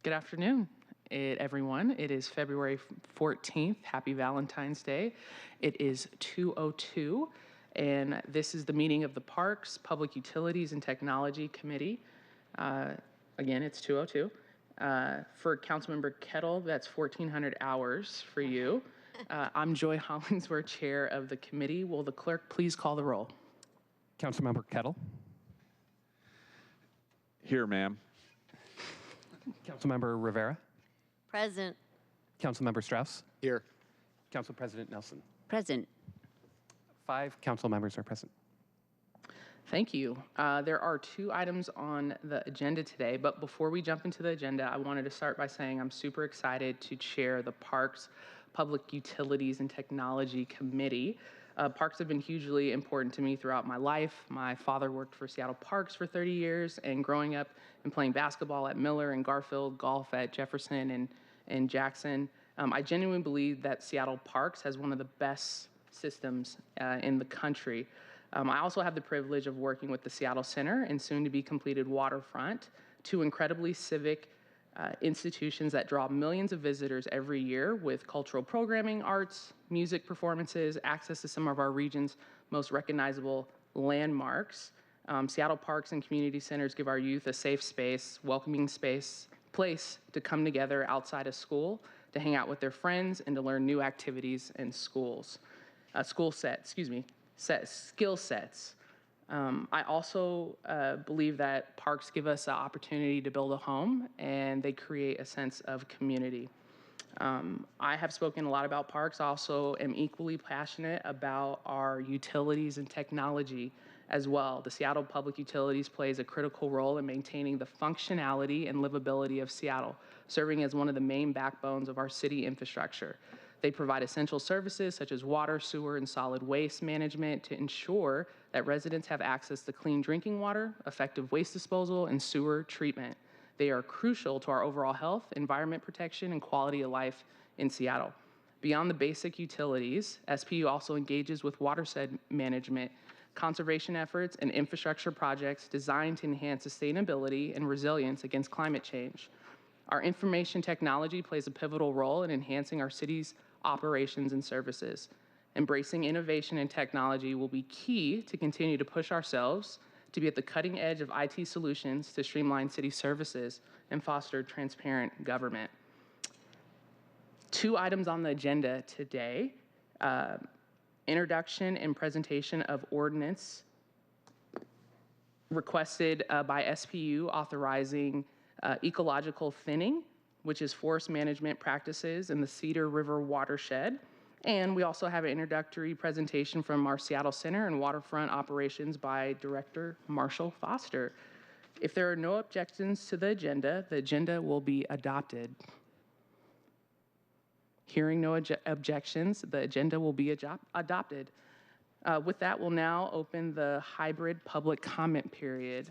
Good afternoon, everyone. It is February 14th. Happy Valentine's Day. It is 2:02, and this is the meeting of the Parks, Public Utilities, and Technology Committee. Again, it's 2:02. For Councilmember Kettle, that's 1,400 hours for you. I'm Joy Hollingsworth, Chair of the committee. Will the clerk please call the roll? Councilmember Kettle. Here, ma'am. Councilmember Rivera. Present. Councilmember Strauss. Here. Council President Nelson. Present. 5 council members are present. Thank you. There are 2 items on the agenda today, but before we jump into the agenda, I wanted to start by saying I'm super excited to chair the Parks, Public Utilities, and Technology Committee. Parks have been hugely important to me throughout my life. My father worked for Seattle Parks for 30 years, and growing up and playing basketball at Miller and Garfield, golf at Jefferson and Jackson, I genuinely believe that Seattle Parks has one of the best systems in the country. I also have the privilege of working with the Seattle Center and soon to be completed Waterfront, 2 incredibly civic institutions that draw millions of visitors every year with cultural programming, arts, music performances, access to some of our region's most recognizable landmarks. Seattle Parks and Community Centers give our youth a safe space, welcoming place to come together outside of school, to hang out with their friends, and to learn new activities and skill sets. I also believe that parks give us an opportunity to build a home, and they create a sense of community. I have spoken a lot about parks. I also am equally passionate about our utilities and technology as well. The Seattle Public Utilities plays a critical role in maintaining the functionality and livability of Seattle, serving as one of the main backbones of our city infrastructure. They provide essential services such as water, sewer, and solid waste management to ensure that residents have access to clean drinking water, effective waste disposal, and sewer treatment. They are crucial to our overall health, environment protection, and quality of life in Seattle. Beyond the basic utilities, SPU also engages with watershed management, conservation efforts, and infrastructure projects designed to enhance sustainability and resilience against climate change. Our information technology plays a pivotal role in enhancing our city's operations and services. Embracing innovation and technology will be key to continue to push ourselves to be at the cutting edge of IT solutions to streamline city services and foster transparent government. 2 items on the agenda today. Introduction and presentation of ordinance requested by SPU authorizing ecological thinning, which is forest management practices in the Cedar River Watershed. And we also have an introductory presentation from our Seattle Center and Waterfront Operations by Director Marshall Foster. If there are no objections to the agenda will be adopted. Hearing no objections, the agenda will be adopted. With that, we'll now open the hybrid public comment period.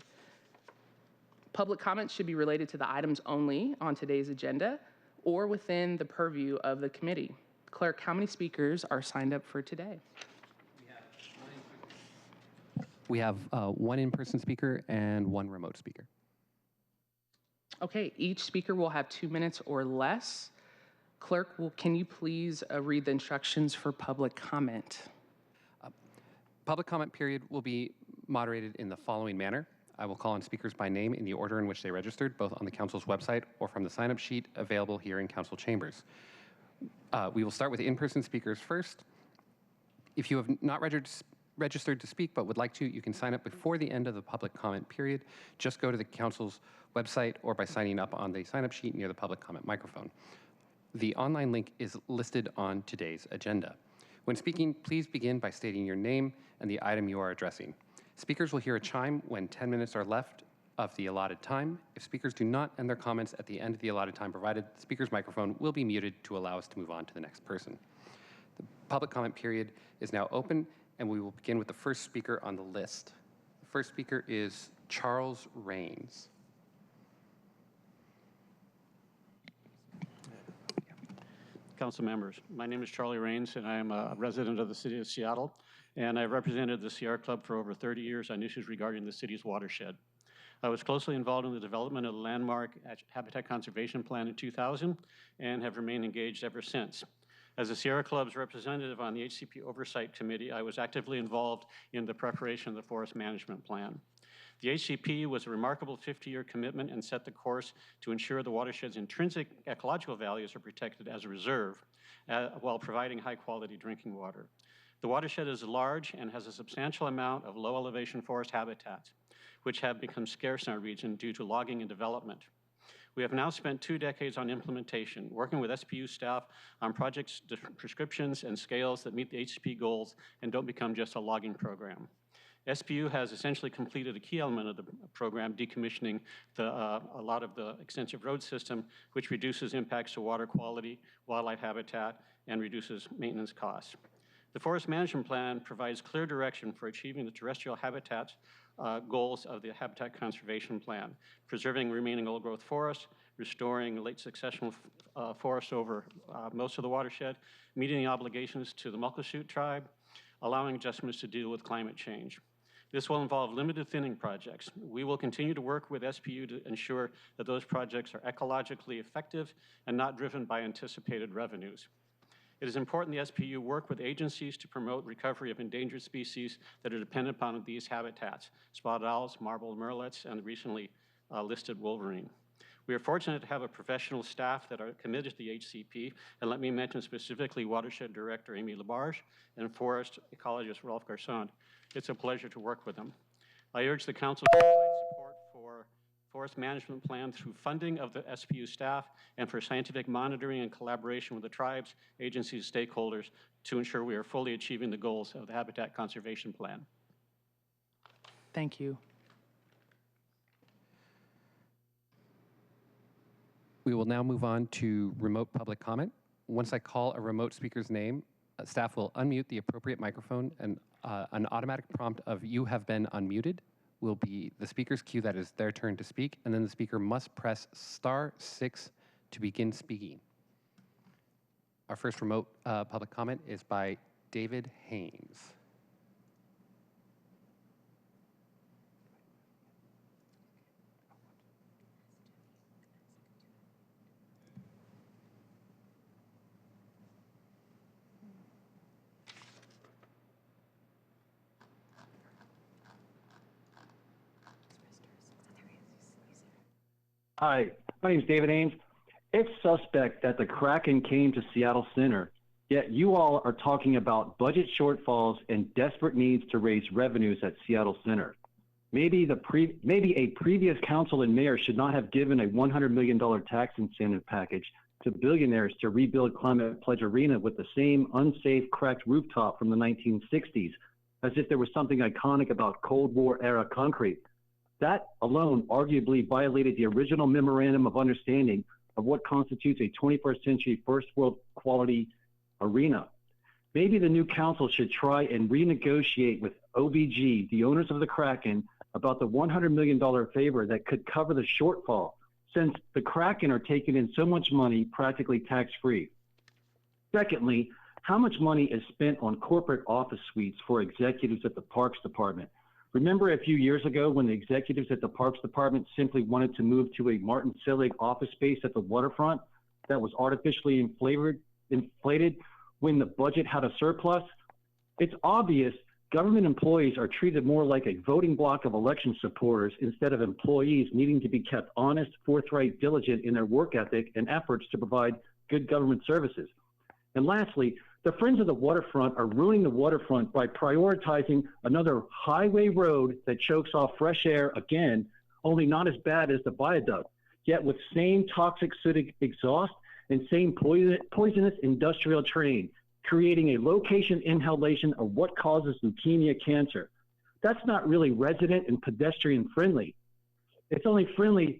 Public comments should be related to the items only on today's agenda or within the purview of the committee. Clerk, how many speakers are signed up for today? We have 1 in-person speaker and 1 remote speaker. Okay, each speaker will have 2 minutes or less. Clerk, can you please read the instructions for public comment? Public comment period will be moderated in the following manner. I will call on speakers by name in the order in which they registered, both on the council's website or from the sign-up sheet available here in council chambers. We will start with in-person speakers first. If you have not registered to speak but would like to, you can sign up before the end of the public comment period. Just go to the council's website or by signing up on the sign-up sheet near the public comment microphone. The online link is listed on today's agenda. When speaking, please begin by stating your name and the item you are addressing. Speakers will hear a chime when 10 minutes are left of the allotted time. If speakers do not end their comments at the end of the allotted time provided, the speaker's microphone will be muted to allow us to move on to the next person. The public comment period is now open, and we will begin with the first speaker on the list. The first speaker is Charles Rains. Council members, my name is Charlie Rains, and I am a resident of the city of Seattle, and I've represented the Sierra Club for over 30 years on issues regarding the city's watershed. I was closely involved in the development of the landmark Habitat Conservation Plan in 2000 and have remained engaged ever since. As the Sierra Club's representative on the HCP Oversight Committee, I was actively involved in the preparation of the Forest Management Plan. The HCP was a remarkable 50-year commitment and set the course to ensure the watershed's intrinsic ecological values are protected as a reserve while providing high-quality drinking water. The watershed is large and has a substantial amount of low-elevation forest habitats, which have become scarce in our region due to logging and development. We have now spent 2 decades on implementation, working with SPU staff on projects, prescriptions, and scales that meet the HCP goals and don't become just a logging program. SPU has essentially completed a key element of the program, decommissioning a lot of the extensive road system, which reduces impacts to water quality, wildlife habitat, and reduces maintenance costs. The Forest Management Plan provides clear direction for achieving the terrestrial habitat goals of the Habitat Conservation Plan, preserving remaining old-growth forests, restoring late successional forests over most of the watershed, meeting the obligations to the Muckleshoot tribe, allowing adjustments to deal with climate change. This will involve limited thinning projects. We will continue to work with SPU to ensure that those projects are ecologically effective and not driven by anticipated revenues. It is important the SPU work with agencies to promote recovery of endangered species that are dependent upon these habitats, spotted owls, marbled murrelets, and the recently listed wolverine. We are fortunate to have a professional staff that are committed to the HCP, and let me mention specifically Watershed Director Amy Labarge and Forest Ecologist Rolf Garçon. It's a pleasure to work with them. I urge the Council to provide support for Forest Management Plan through funding of the SPU staff and for scientific monitoring and collaboration with the tribes, agencies, stakeholders to ensure we are fully achieving the goals of the Habitat Conservation Plan. Thank you. We will now move on to remote public comment. Once I call a remote speaker's name, staff will unmute the appropriate microphone, and an automatic prompt of "you have been unmuted" will be the speaker's cue that is their turn to speak, and then the speaker must press *6 to begin speaking. Our first remote public comment is by David Haynes. Hi, my name is David Haynes. It's suspect that the Kraken came to Seattle Center, yet you all are talking about budget shortfalls and desperate needs to raise revenues at Seattle Center. Maybe a previous council and mayor should not have given a $100 million tax incentive package to billionaires to rebuild Climate Pledge Arena with the same unsafe cracked rooftop from the 1960s, as if there was something iconic about Cold War era concrete. That alone arguably violated the original memorandum of understanding of what constitutes a 21st century first world quality arena. Maybe the new council should try and renegotiate with OVG, the owners of the Kraken, about the $100 million favor that could cover the shortfall, since the Kraken are taking in so much money practically tax-free. Secondly, how much money is spent on corporate office suites for executives at the Parks Department? Remember a few years ago when the executives at the Parks Department simply wanted to move to a Martin Selig office space at the waterfront that was artificially inflated when the budget had a surplus? It's obvious government employees are treated more like a voting bloc of election supporters instead of employees needing to be kept honest, forthright, diligent in their work ethic and efforts to provide good government services. And lastly, the Friends of the Waterfront are ruining the waterfront by prioritizing another highway road that chokes off fresh air again, only not as bad as the viaduct, yet with same toxic sooty exhaust and same poisonous industrial terrain, creating a location inhalation of what causes leukemia cancer. That's not really resident and pedestrian friendly. It's only friendly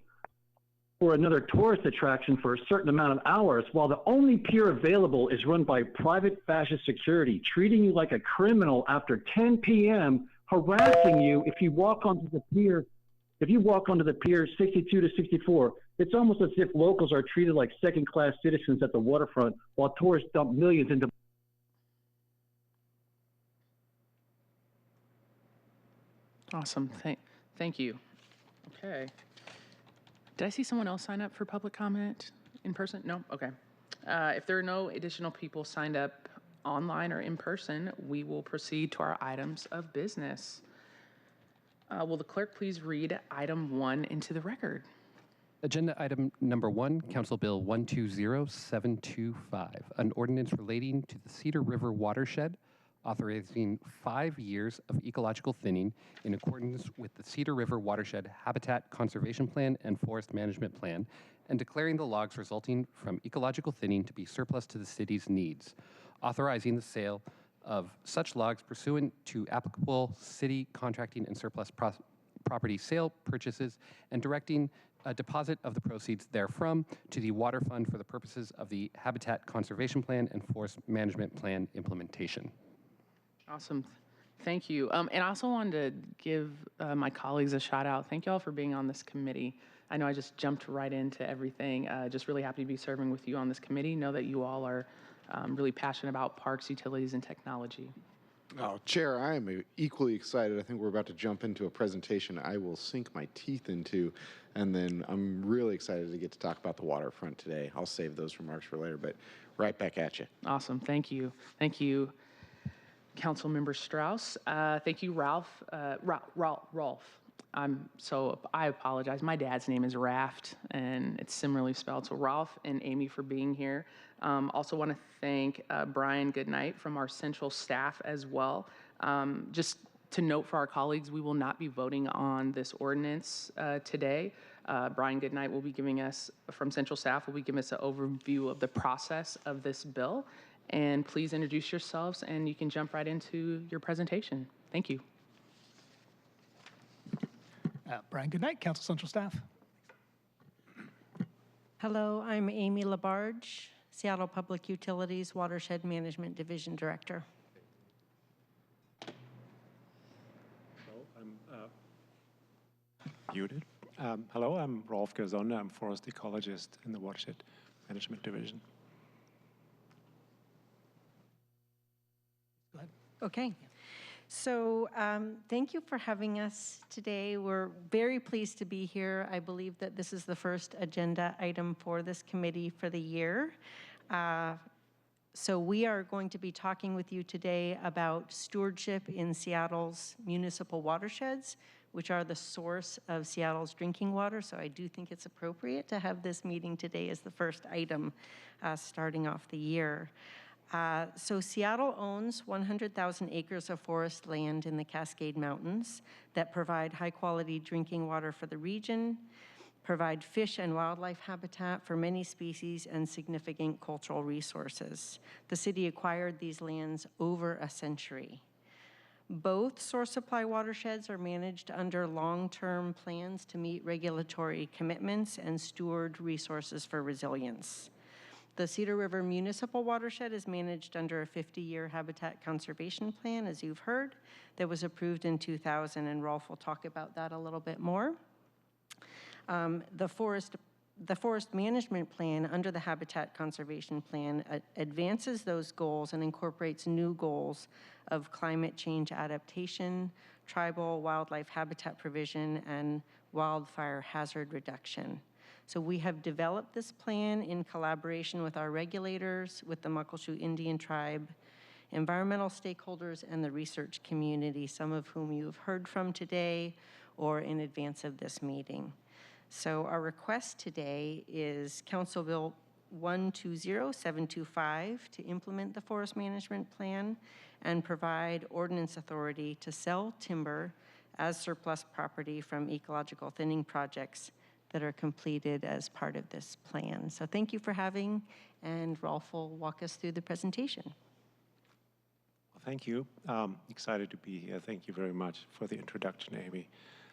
for another tourist attraction for a certain amount of hours, while the only pier available is run by private fascist security, treating you like a criminal after 10 p.m., harassing you if you walk onto the pier. If you walk onto the pier 62 to 64, it's almost as if locals are treated like second-class citizens at the waterfront, while tourists dump millions into. Awesome. Thank you. Okay. Did I see someone else sign up for public comment in person? No? Okay. If there are no additional people signed up online or in person, we will proceed to our items of business. Will the clerk please read item 1 into the record? Agenda item number 1, Council Bill 120725, an ordinance relating to the Cedar River Watershed, authorizing 5 years of ecological thinning in accordance with the Cedar River Watershed Habitat Conservation Plan and Forest Management Plan, and declaring the logs resulting from ecological thinning to be surplus to the city's needs, authorizing the sale of such logs pursuant to applicable city contracting and surplus property sale purchases, and directing a deposit of the proceeds therefrom to the Water Fund for the purposes of the Habitat Conservation Plan and Forest Management Plan implementation. Awesome. Thank you. And I also wanted to give my colleagues a shout out. Thank you all for being on this committee. I know I just jumped right into everything. Just really happy to be serving with you on this committee. Know that you all are really passionate about parks, utilities, and technology. Oh, Chair, I am equally excited. I think we're about to jump into a presentation I will sink my teeth into, and then I'm really excited to get to talk about the waterfront today. I'll save those remarks for later, but right back at you. Awesome. Thank you. Thank you, Councilmember Strauss. Thank you, Rolf. I apologize. My dad's name is Raft, and it's similarly spelled. So Rolf and Amy for being here. Also want to thank Brian Goodnight from our central staff as well. Just to note for our colleagues, we will not be voting on this ordinance today. Brian Goodnight will be giving us, from central staff, will be giving us an overview of the process of this bill. And please introduce yourselves, and you can jump right into your presentation. Thank you. Brian Goodnight, Council Central Staff. Hello, I'm Amy Labarge, Seattle Public Utilities Watershed Management Division Director. Muted. Hello, I'm Rolf Gersonne. I'm Forest Ecologist in the Watershed Management Division. Go ahead. Okay. So thank you for having us today. We're very pleased to be here. I believe that this is the first agenda item for this committee for the year. So we are going to be talking with you today about stewardship in Seattle's municipal watersheds, which are the source of Seattle's drinking water. So I do think it's appropriate to have this meeting today as the first item starting off the year. So Seattle owns 100,000 acres of forest land in the Cascade Mountains that provide high-quality drinking water for the region, provide fish and wildlife habitat for many species, and significant cultural resources. The city acquired these lands over a century. Both source supply watersheds are managed under long-term plans to meet regulatory commitments and steward resources for resilience. The Cedar River Municipal Watershed is managed under a 50-year habitat conservation plan, as you've heard, that was approved in 2000, and Rolf will talk about that a little bit more. The forest management plan under the habitat conservation plan advances those goals and incorporates new goals of climate change adaptation, tribal wildlife habitat provision, and wildfire hazard reduction. So we have developed this plan in collaboration with our regulators, with the Muckleshoot Indian Tribe, environmental stakeholders, and the research community, some of whom you've heard from today or in advance of this meeting. So our request today is Council Bill 120725 to implement the forest management plan and provide ordinance authority to sell timber as surplus property from ecological thinning projects that are completed as part of this plan. So thank you for having, and Rolf will walk us through the presentation. Well, thank you. Excited to be here. Thank you very much for the introduction, Amy.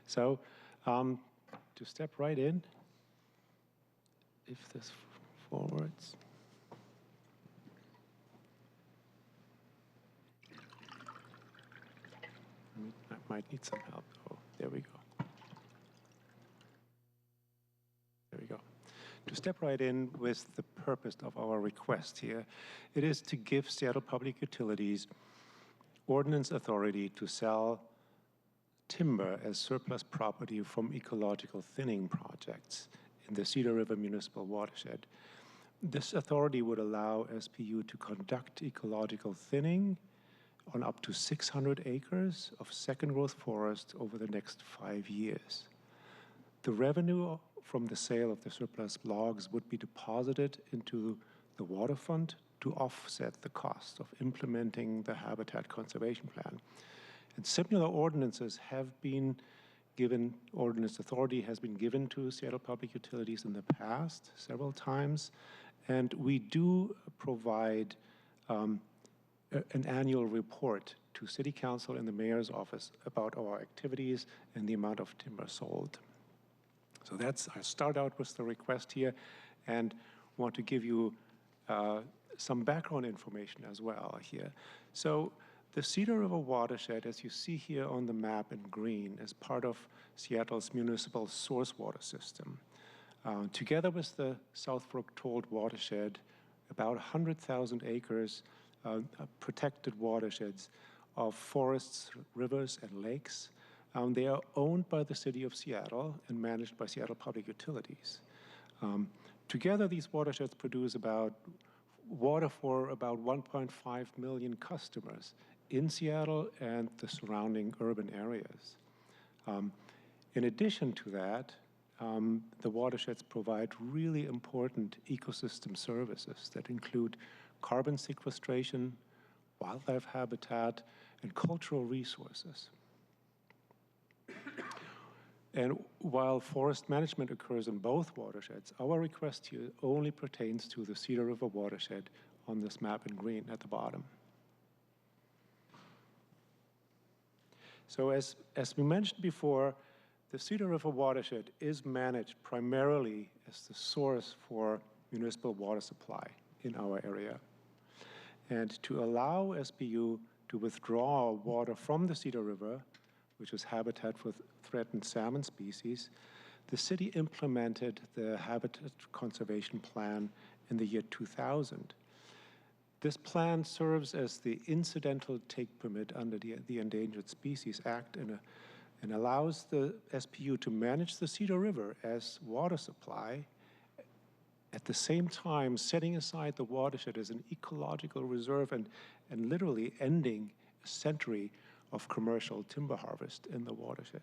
So to step right in, if this forwards. I might need some help. Oh, there we go. There we go. To step right in with the purpose of our request here, it is to give Seattle Public Utilities ordinance authority to sell timber as surplus property from ecological thinning projects in the Cedar River Municipal Watershed. This authority would allow SPU to conduct ecological thinning on up to 600 acres of second growth forest over the next 5 years. The revenue from the sale of the surplus logs would be deposited into the waterfront to offset the cost of implementing the habitat conservation plan. And similar ordinances have been given, ordinance authority has been given to Seattle Public Utilities in the past several times, and we do provide an annual report to City Council and the Mayor's Office about our activities and the amount of timber sold. So that's, I start out with the request here and want to give you some background information as well here. So the Cedar River Watershed, as you see here on the map in green, is part of Seattle's municipal source water system. Together with the South Brook Tolled Watershed, about 100,000 acres protected watersheds of forests, rivers, and lakes. They are owned by the City of Seattle and managed by Seattle Public Utilities. Together, these watersheds produce water for about 1.5 million customers in Seattle and the surrounding urban areas. In addition to that, the watersheds provide really important ecosystem services that include carbon sequestration, wildlife habitat, and cultural resources. And while forest management occurs in both watersheds, our request here only pertains to the Cedar River watershed on this map in green at the bottom. So as we mentioned before, the Cedar River watershed is managed primarily as the source for municipal water supply in our area. And to allow SPU to withdraw water from the Cedar River, which is habitat for threatened salmon species, the city implemented the Habitat Conservation Plan in the year 2000. This plan serves as the incidental take permit under the Endangered Species Act and allows the SPU to manage the Cedar River as water supply, at the same time setting aside the watershed as an ecological reserve and literally ending a century of commercial timber harvest in the watershed.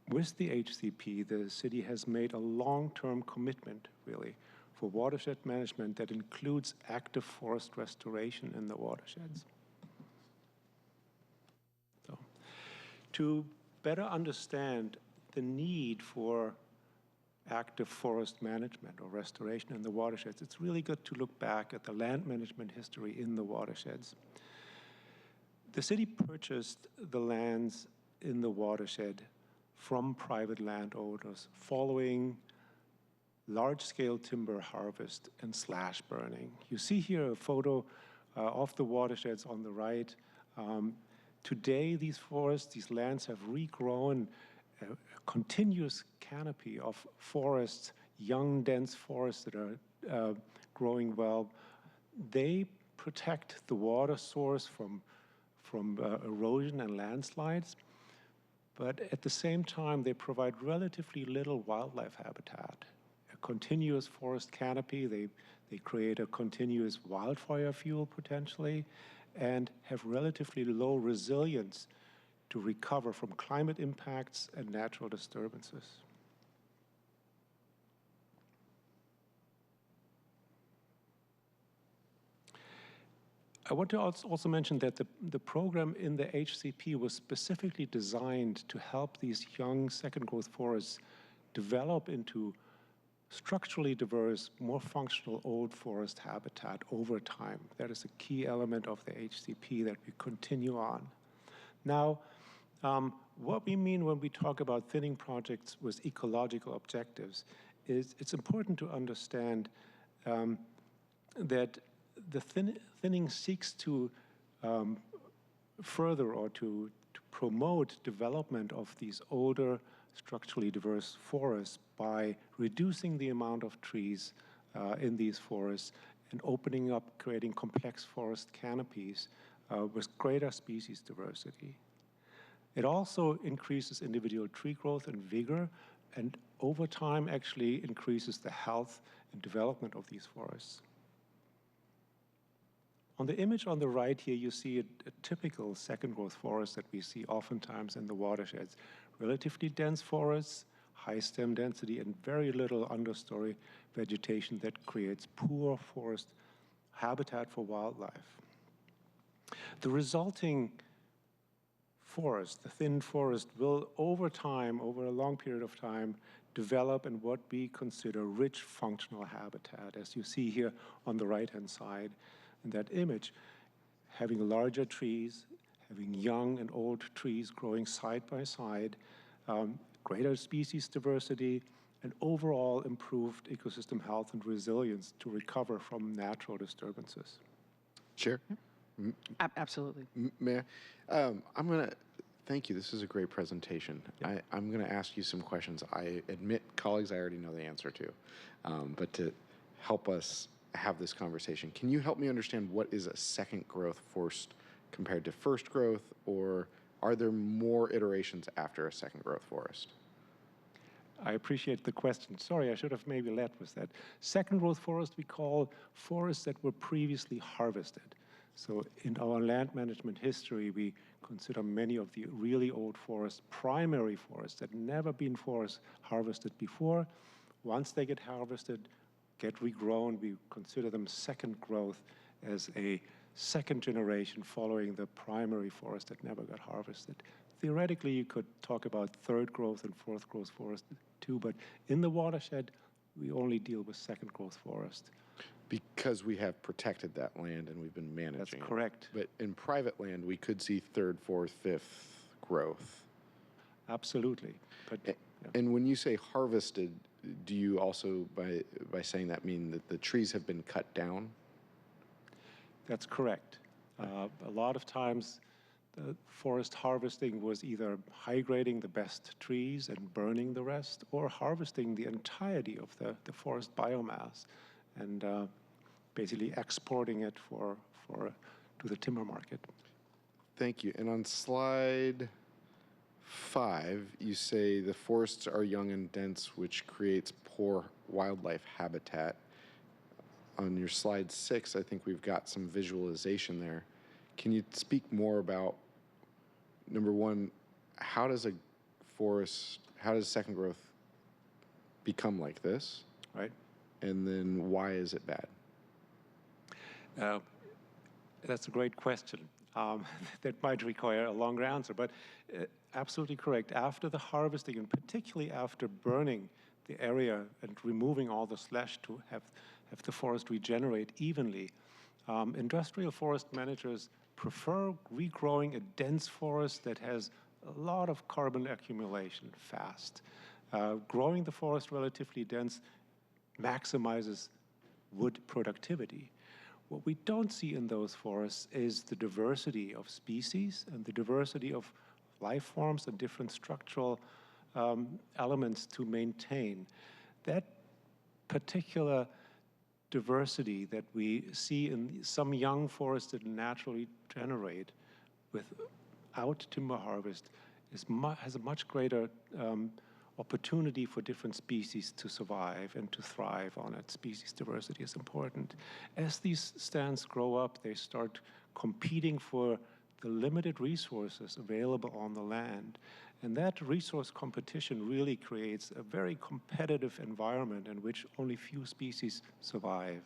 With the HCP, the city has made a long-term commitment, really, for watershed management that includes active forest restoration in the watersheds. So, to better understand the need for active forest management or restoration in the watersheds, it's really good to look back at the land management history in the watersheds. The city purchased the lands in the watershed from private landowners following large-scale timber harvest and slash burning. You see here a photo of the watersheds on the right. Today, these forests, these lands have regrown a continuous canopy of forests, young, dense forests that are growing well. They protect the water source from erosion and landslides, but at the same time, they provide relatively little wildlife habitat. A continuous forest canopy, they create a continuous wildfire fuel potentially, and have relatively low resilience to recover from climate impacts and natural disturbances. I want to also mention that the program in the HCP was specifically designed to help these young second growth forests develop into structurally diverse, more functional old forest habitat over time. That is a key element of the HCP that we continue on. Now, what we mean when we talk about thinning projects with ecological objectives is it's important to understand that the thinning seeks to further or to promote development of these older, structurally diverse forests by reducing the amount of trees in these forests and opening up, creating complex forest canopies with greater species diversity. It also increases individual tree growth and vigor, and over time actually increases the health and development of these forests. On the image on the right here, you see a typical second growth forest that we see oftentimes in the watersheds. Relatively dense forests, high stem density, and very little understory vegetation that creates poor forest habitat for wildlife. The resulting forest, the thin forest, will over time, over a long period of time, develop in what we consider rich functional habitat, as you see here on the right-hand side in that image, having larger trees, having young and old trees growing side by side, greater species diversity, and overall improved ecosystem health and resilience to recover from natural disturbances. Chair? Absolutely. Mayor, I'm going to thank you. This is a great presentation. Yeah. I'm going to ask you some questions. I admit, colleagues, I already know the answer to, but to help us have this conversation, can you help me understand what is a second growth forest compared to first growth, or are there more iterations after a second growth forest? I appreciate the question. Sorry, I should have maybe led with that. Second growth forest we call forests that were previously harvested. So in our land management history, we consider many of the really old forests primary forests that never been harvested before. Once they get harvested, get regrown, we consider them second growth as a second generation following the primary forest that never got harvested. Theoretically, you could talk about third growth and fourth growth forest too, but in the watershed, we only deal with second growth forest. Because we have protected that land and we've been managing it. That's correct. But in private land, we could see third, fourth, fifth growth. Absolutely. But, yeah. And when you say harvested, do you also, by saying that, mean that the trees have been cut down? That's correct. A lot of times, the forest harvesting was either high grading the best trees and burning the rest, or harvesting the entirety of the forest biomass and basically exporting it to the timber market. Thank you. And on slide 5, you say the forests are young and dense, which creates poor wildlife habitat. On your slide 6, I think we've got some visualization there. Can you speak more about, number one, how does second growth become like this? Right. And then why is it bad? That's a great question. That might require a longer answer, but absolutely correct. After the harvesting, and particularly after burning the area and removing all the slash to have the forest regenerate evenly, industrial forest managers prefer regrowing a dense forest that has a lot of carbon accumulation fast. Growing the forest relatively dense maximizes wood productivity. What we don't see in those forests is the diversity of species and the diversity of life forms and different structural elements to maintain. That particular diversity that we see in some young forests that naturally generate without timber harvest has a much greater opportunity for different species to survive and to thrive on it. Species diversity is important. As these stands grow up, they start competing for the limited resources available on the land. And that resource competition really creates a very competitive environment in which only few species survive.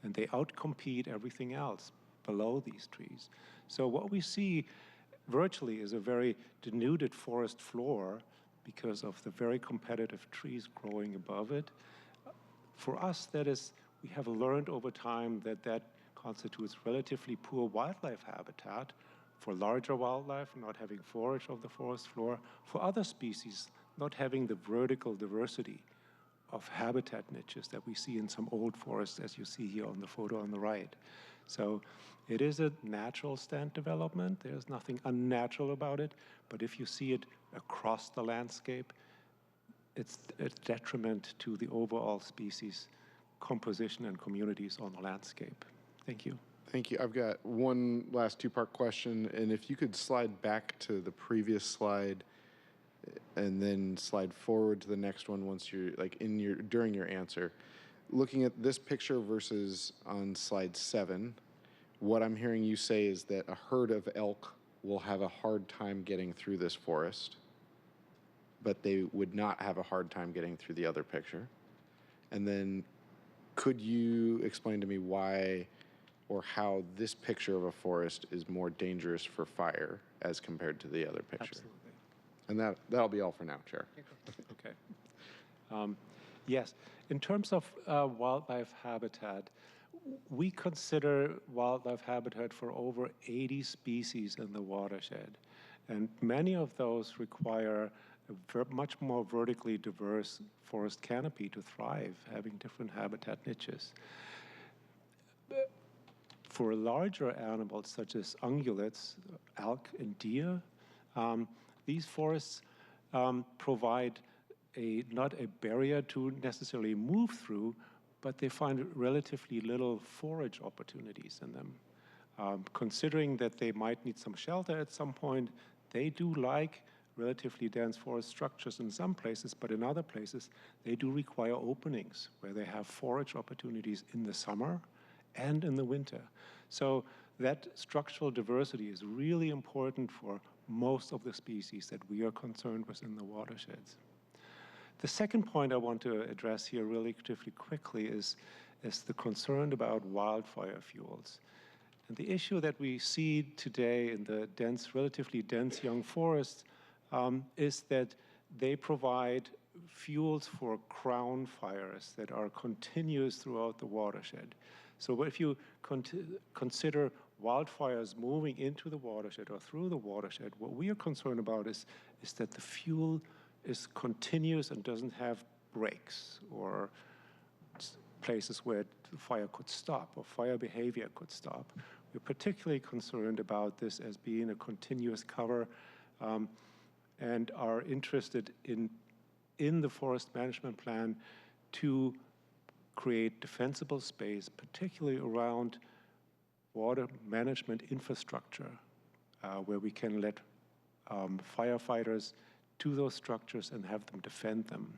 And they outcompete everything else below these trees. So what we see virtually is a very denuded forest floor because of the very competitive trees growing above it. For us, that is, we have learned over time that constitutes relatively poor wildlife habitat. For larger wildlife, not having forage of the forest floor. For other species, not having the vertical diversity of habitat niches that we see in some old forests, as you see here on the photo on the right. So it is a natural stand development. There's nothing unnatural about it. But if you see it across the landscape, it's a detriment to the overall species composition and communities on the landscape. Thank you. Thank you. I've got one last two-part question, and if you could slide back to the previous slide and then slide forward to the next one once you're like during your answer. Looking at this picture versus on slide 7, what I'm hearing you say is that a herd of elk will have a hard time getting through this forest, but they would not have a hard time getting through the other picture. And then could you explain to me why or how this picture of a forest is more dangerous for fire as compared to the other picture? Absolutely. And that'll be all for now, Chair. Okay. Yes, in terms of wildlife habitat, we consider wildlife habitat for over 80 species in the watershed. And many of those require a much more vertically diverse forest canopy to thrive, having different habitat niches. For larger animals such as ungulates, elk, and deer, these forests provide not a barrier to necessarily move through, but they find relatively little forage opportunities in them. Considering that they might need some shelter at some point, they do like relatively dense forest structures in some places, but in other places, they do require openings where they have forage opportunities in the summer and in the winter. So that structural diversity is really important for most of the species that we are concerned with in the watersheds. The second point I want to address here relatively quickly is the concern about wildfire fuels. And the issue that we see today in the relatively dense young forests is that they provide fuels for crown fires that are continuous throughout the watershed. So if you consider wildfires moving into the watershed or through the watershed, what we are concerned about is that the fuel is continuous and doesn't have breaks or places where the fire could stop or fire behavior could stop. We're particularly concerned about this as being a continuous cover and are interested in the forest management plan to create defensible space, particularly around water management infrastructure, where we can let firefighters to those structures and have them defend them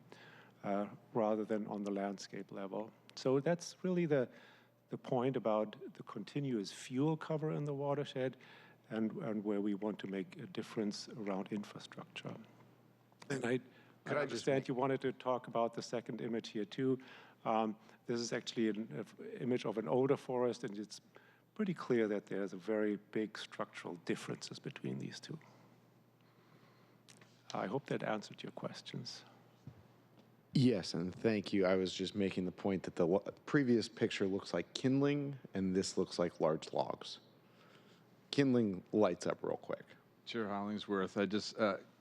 rather than on the landscape level. So that's really the point about the continuous fuel cover in the watershed and where we want to make a difference around infrastructure. And I understand you wanted to talk about the second image here too. This is actually an image of an older forest, and it's pretty clear that there's a very big structural differences between these two. I hope that answered your questions. Yes, and thank you. I was just making the point that the previous picture looks like kindling, and this looks like large logs. Kindling lights up real quick. Chair Hollingsworth,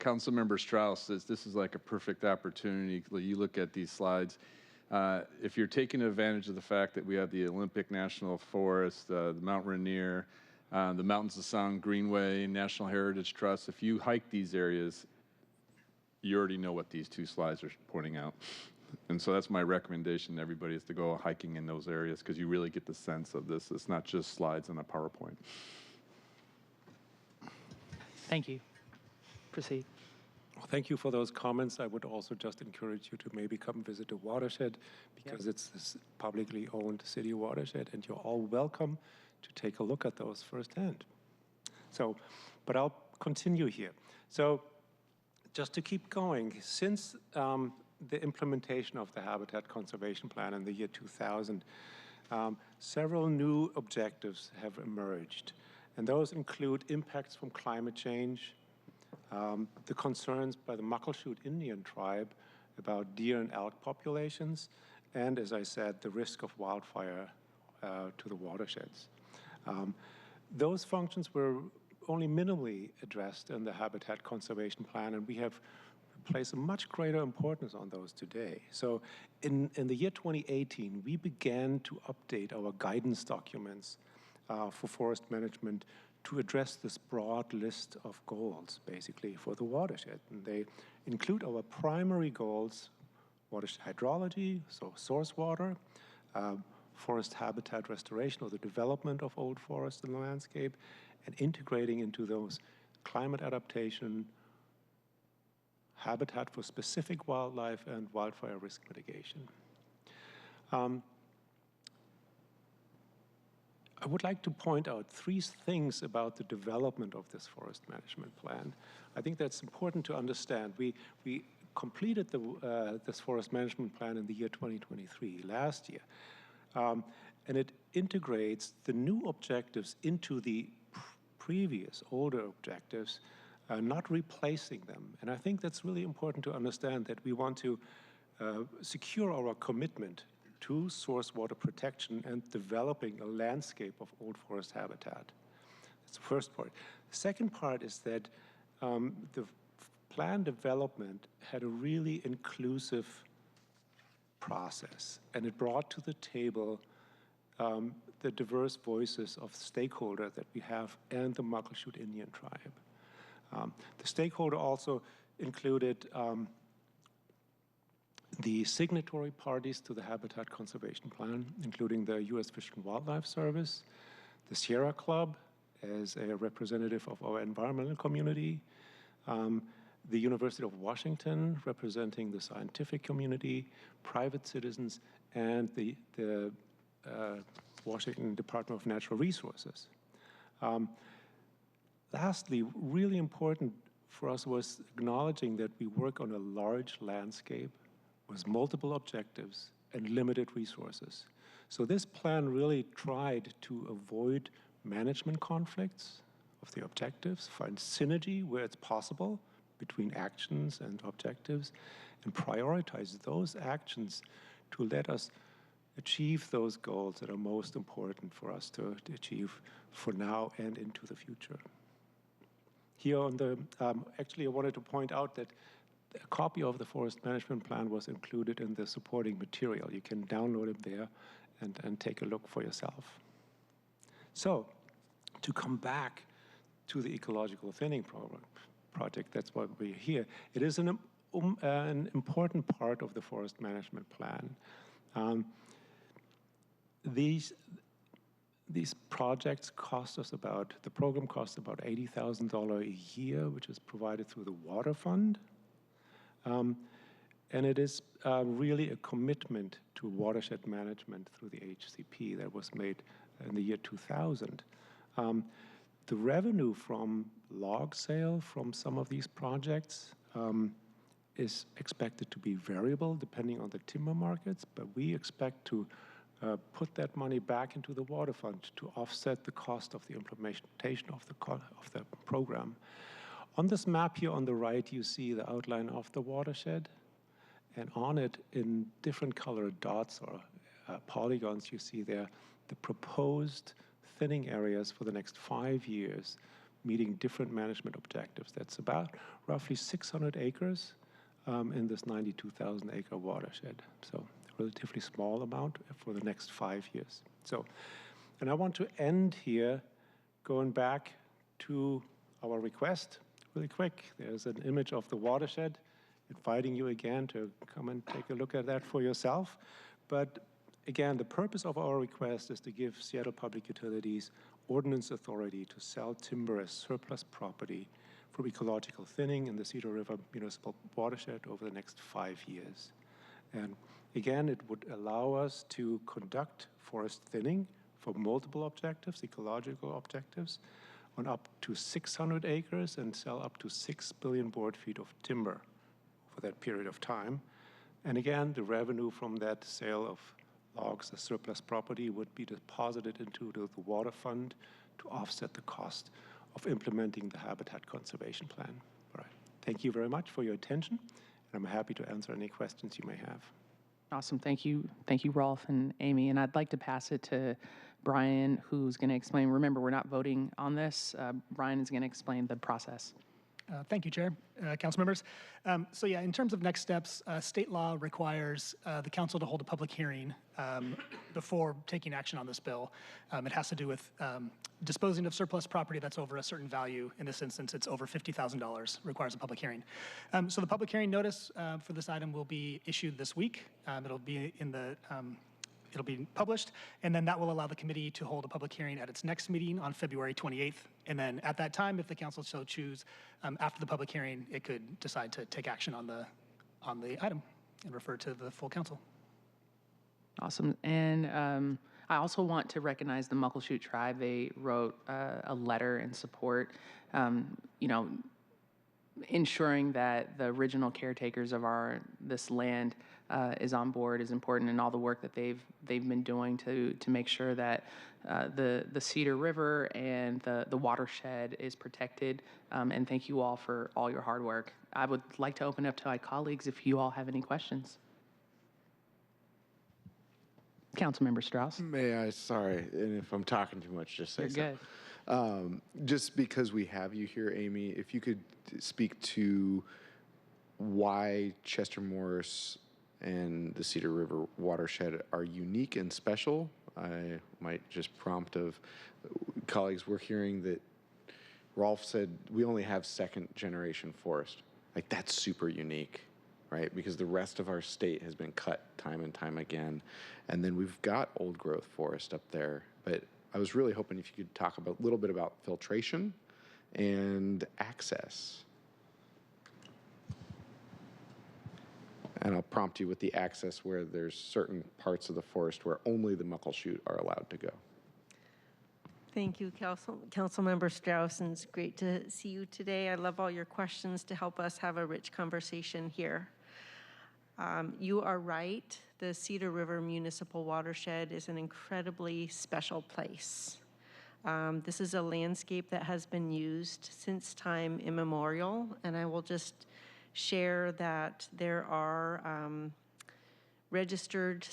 Councilmember Strauss says this is like a perfect opportunity. You look at these slides. If you're taking advantage of the fact that we have the Olympic National Forest, the Mount Rainier, the Mountains of Sound Greenway, National Heritage Trust, if you hike these areas, you already know what these two slides are pointing out. And so that's my recommendation to everybody is to go hiking in those areas because you really get the sense of this. It's not just slides on a PowerPoint. Thank you. Proceed. Well, thank you for those comments. I would also just encourage you to maybe come visit the watershed because it's this publicly owned city watershed, and you're all welcome to take a look at those firsthand. So, but I'll continue here. So, just to keep going, since the implementation of the Habitat Conservation Plan in the year 2000, several new objectives have emerged. And those include impacts from climate change, the concerns by the Muckleshoot Indian tribe about deer and elk populations, and as I said, the risk of wildfire to the watersheds. Those functions were only minimally addressed in the Habitat Conservation Plan, and we have placed a much greater importance on those today. So in the year 2018, we began to update our guidance documents for forest management to address this broad list of goals, basically, for the watershed. And they include our primary goals: watershed hydrology, so source water, forest habitat restoration or the development of old forests in the landscape, and integrating into those climate adaptation, habitat for specific wildlife, and wildfire risk mitigation. I would like to point out three things about the development of this forest management plan. I think that's important to understand. We completed this forest management plan in the year 2023, last year. And it integrates the new objectives into the previous, older objectives, not replacing them. And I think that's really important to understand, that we want to secure our commitment to source water protection and developing a landscape of old forest habitat. That's the first part. The second part is that the plan development had a really inclusive process, and it brought to the table the diverse voices of stakeholders that we have and the Muckleshoot Indian tribe. The stakeholder also included the signatory parties to the Habitat Conservation Plan, including the U.S. Fish and Wildlife Service, the Sierra Club as a representative of our environmental community, the University of Washington representing the scientific community, private citizens, and the Washington Department of Natural Resources. Lastly, really important for us was acknowledging that we work on a large landscape with multiple objectives and limited resources. So this plan really tried to avoid management conflicts of the objectives, find synergy where it's possible between actions and objectives, and prioritize those actions to let us achieve those goals that are most important for us to achieve for now and into the future. Here on the, actually I wanted to point out that a copy of the forest management plan was included in the supporting material. You can download it there and take a look for yourself. So, to come back to the ecological thinning project, that's why we're here. It is an important part of the forest management plan. These projects cost us about, the program costs about $80,000 a year, which is provided through the water fund. And it is really a commitment to watershed management through the HCP that was made in the year 2000. The revenue from log sale from some of these projects is expected to be variable depending on the timber markets, but we expect to put that money back into the water fund to offset the cost of the implementation of the program. On this map here on the right, you see the outline of the watershed, and on it in different colored dots or polygons, you see there the proposed thinning areas for the next 5 years, meeting different management objectives. That's about roughly 600 acres in this 92,000 acre watershed. So a relatively small amount for the next 5 years. So, and I want to end here going back to our request really quick. There's an image of the watershed, inviting you again to come and take a look at that for yourself. But again, the purpose of our request is to give Seattle Public Utilities ordinance authority to sell timber as surplus property for ecological thinning in the Cedar River Municipal Watershed over the next 5 years. And again, it would allow us to conduct forest thinning for multiple objectives, ecological objectives, on up to 600 acres and sell up to 6 billion board feet of timber for that period of time. And again, the revenue from that sale of logs as surplus property would be deposited into the water fund to offset the cost of implementing the Habitat Conservation Plan. All right. Thank you very much for your attention, and I'm happy to answer any questions you may have. Awesome. Thank you, Rolf and Amy. And I'd like to pass it to Brian, who's going to explain. Remember, we're not voting on this. Brian is going to explain the process. Thank you, Chair, council members. So yeah, in terms of next steps, state law requires the council to hold a public hearing before taking action on this bill. It has to do with disposing of surplus property that's over a certain value. In this instance, it's over $50,000, requires a public hearing. So the public hearing notice for this item will be issued this week. It'll be in the it'll be published, and then that will allow the committee to hold a public hearing at its next meeting on February 28th. And then at that time, if the council so choose, after the public hearing, it could decide to take action on the item and refer to the full council. Awesome. And I also want to recognize the Muckleshoot tribe. They wrote a letter in support, ensuring that the original caretakers of this land is on board is important, and all the work that they've been doing to make sure that the Cedar River and the watershed is protected. And thank you all for all your hard work. I would like to open up to my colleagues if you all have any questions. Councilmember Strauss. May I? Sorry, and if I'm talking too much, just say You're so. good. Just because we have you here, Amy, if you could speak to why Chester Morris and the Cedar River watershed are unique and special. I might just prompt of colleagues, we're hearing that Rolf said we only have second generation forest. Like, that's super unique, right? Because the rest of our state has been cut time and time again. And then we've got old growth forest up there. But I was really hoping if you could talk a little bit about filtration and access. And I'll prompt you with the access where there's certain parts of the forest where only the Muckleshoot are allowed to go. Thank you, Councilmember Strauss, and it's great to see you today. I love all your questions to help us have a rich conversation here. You are right. The Cedar River Municipal Watershed is an incredibly special place. This is a landscape that has been used since time immemorial, and I will just share that there are registered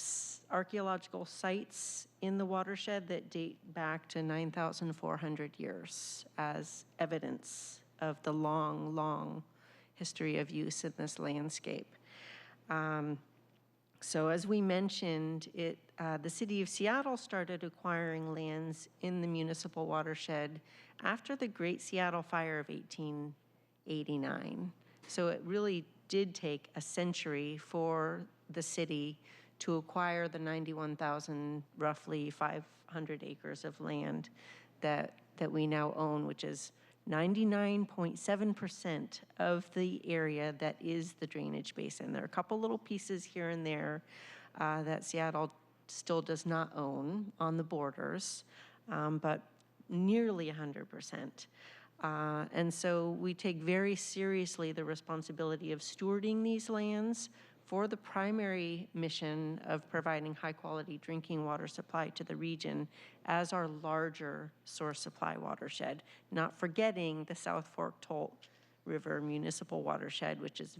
archaeological sites in the watershed that date back to 9,400 years as evidence of the long, long history of use in this landscape. So as we mentioned, the city of Seattle started acquiring lands in the municipal watershed after the Great Seattle Fire of 1889. So it really did take a century for the city to acquire the 91,000, roughly 500 acres of land that we now own, which is 99.7% of the area that is the drainage basin. There are a couple little pieces here and there that Seattle still does not own on the borders, but nearly 100%. And so we take very seriously the responsibility of stewarding these lands for the primary mission of providing high-quality drinking water supply to the region as our larger source supply watershed, not forgetting the South Fork Tolt River Municipal Watershed, which is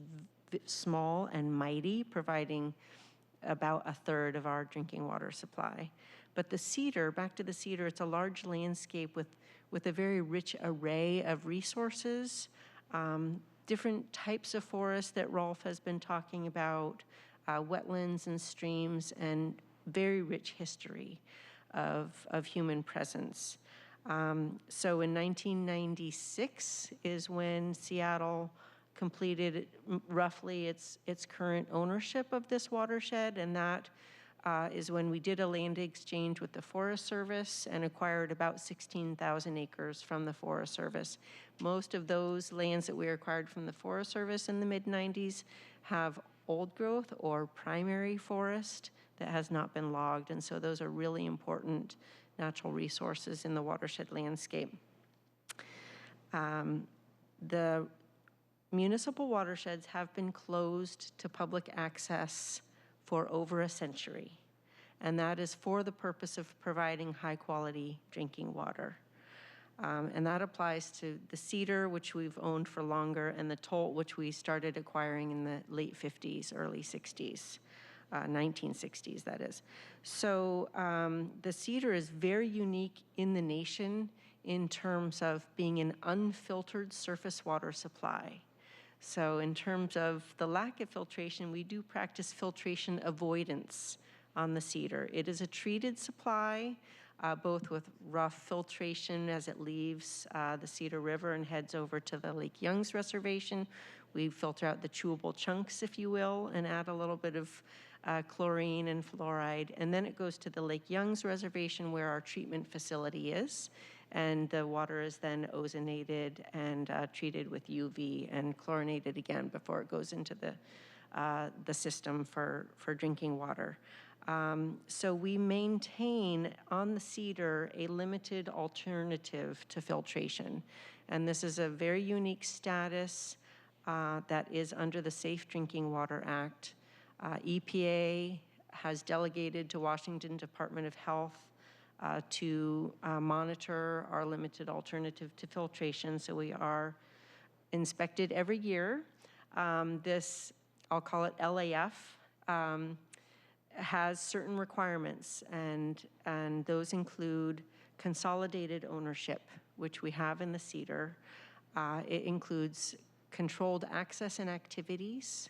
small and mighty, providing about a third of our drinking water supply. But the Cedar, back to the Cedar, it's a large landscape with a very rich array of resources, different types of forests that Rolf has been talking about, wetlands and streams, and very rich history of human presence. So in 1996 is when Seattle completed roughly its current ownership of this watershed, and that is when we did a land exchange with the Forest Service and acquired about 16,000 acres from the Forest Service. Most of those lands that we acquired from the Forest Service in the mid-90s have old growth or primary forest that has not been logged, and so those are really important natural resources in the watershed landscape. The municipal watersheds have been closed to public access for over a century, and that is for the purpose of providing high-quality drinking water. And that applies to the Cedar, which we've owned for longer, and the Tolt, which we started acquiring in the late 50s, early 60s, 1960s, that is. So the Cedar is very unique in the nation in terms of being an unfiltered surface water supply. So in terms of the lack of filtration, we do practice filtration avoidance on the Cedar. It is a treated supply, both with rough filtration as it leaves the Cedar River and heads over to the Lake Young's Reservation, We filter out the chewable chunks, if you will, and add a little bit of chlorine and fluoride. And then it goes to the Lake Young's Reservation where our treatment facility is. And the water is then ozonated and treated with UV and chlorinated again before it goes into the system for drinking water. So we maintain on the Cedar a limited alternative to filtration. And this is a very unique status that is under the Safe Drinking Water Act. EPA has delegated to Washington Department of Health to monitor our limited alternative to filtration. So we are inspected every year. This, I'll call it LAF, has certain requirements, and those include consolidated ownership, which we have in the Cedar. It includes controlled access and activities.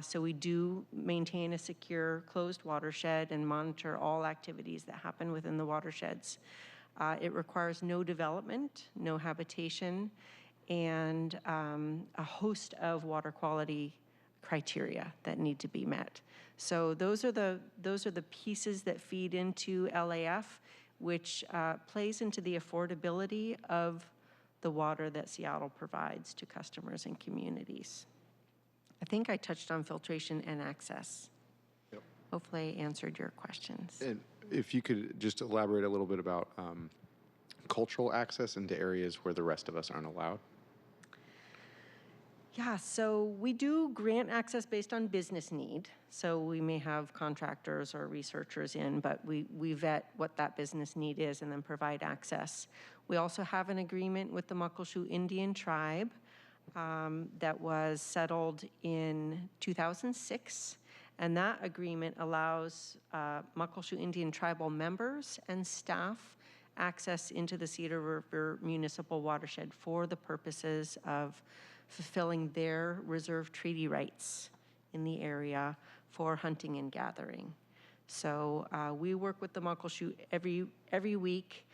So we do maintain a secure closed watershed and monitor all activities that happen within the watersheds. It requires no development, no habitation, and a host of water quality criteria that need to be met. So those are the pieces that feed into LAF, which plays into the affordability of the water that Seattle provides to customers and communities. I think I touched on filtration and access. Yep. Hopefully I answered your questions. And if you could just elaborate a little bit about cultural access into areas where the rest of us aren't allowed. Yeah, so we do grant access based on business need. So we may have contractors or researchers in, but we vet what that business need is and then provide access. We also have an agreement with the Muckleshoot Indian Tribe that was settled in 2006. And that agreement allows Muckleshoot Indian tribal members and staff access into the Cedar River Municipal Watershed for the purposes of fulfilling their reserve treaty rights in the area for hunting and gathering. So we work with the Muckleshoot every week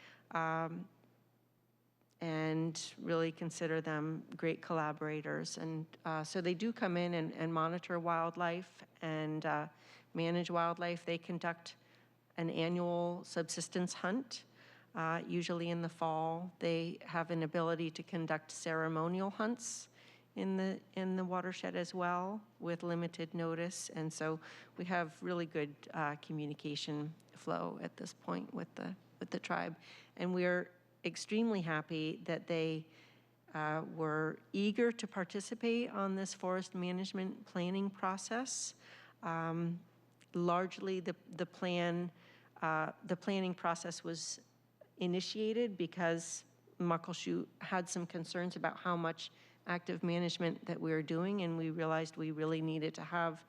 and really consider them great collaborators. And so they do come in and monitor wildlife and manage wildlife. They conduct an annual subsistence hunt, usually in the fall. They have an ability to conduct ceremonial hunts in the watershed as well with limited notice. And so we have really good communication flow at this point with the tribe. And we're extremely happy that they were eager to participate on this forest management planning process. Largely the planning process was initiated because Muckleshoot had some concerns about how much active management that we were doing, and we realized we really needed to have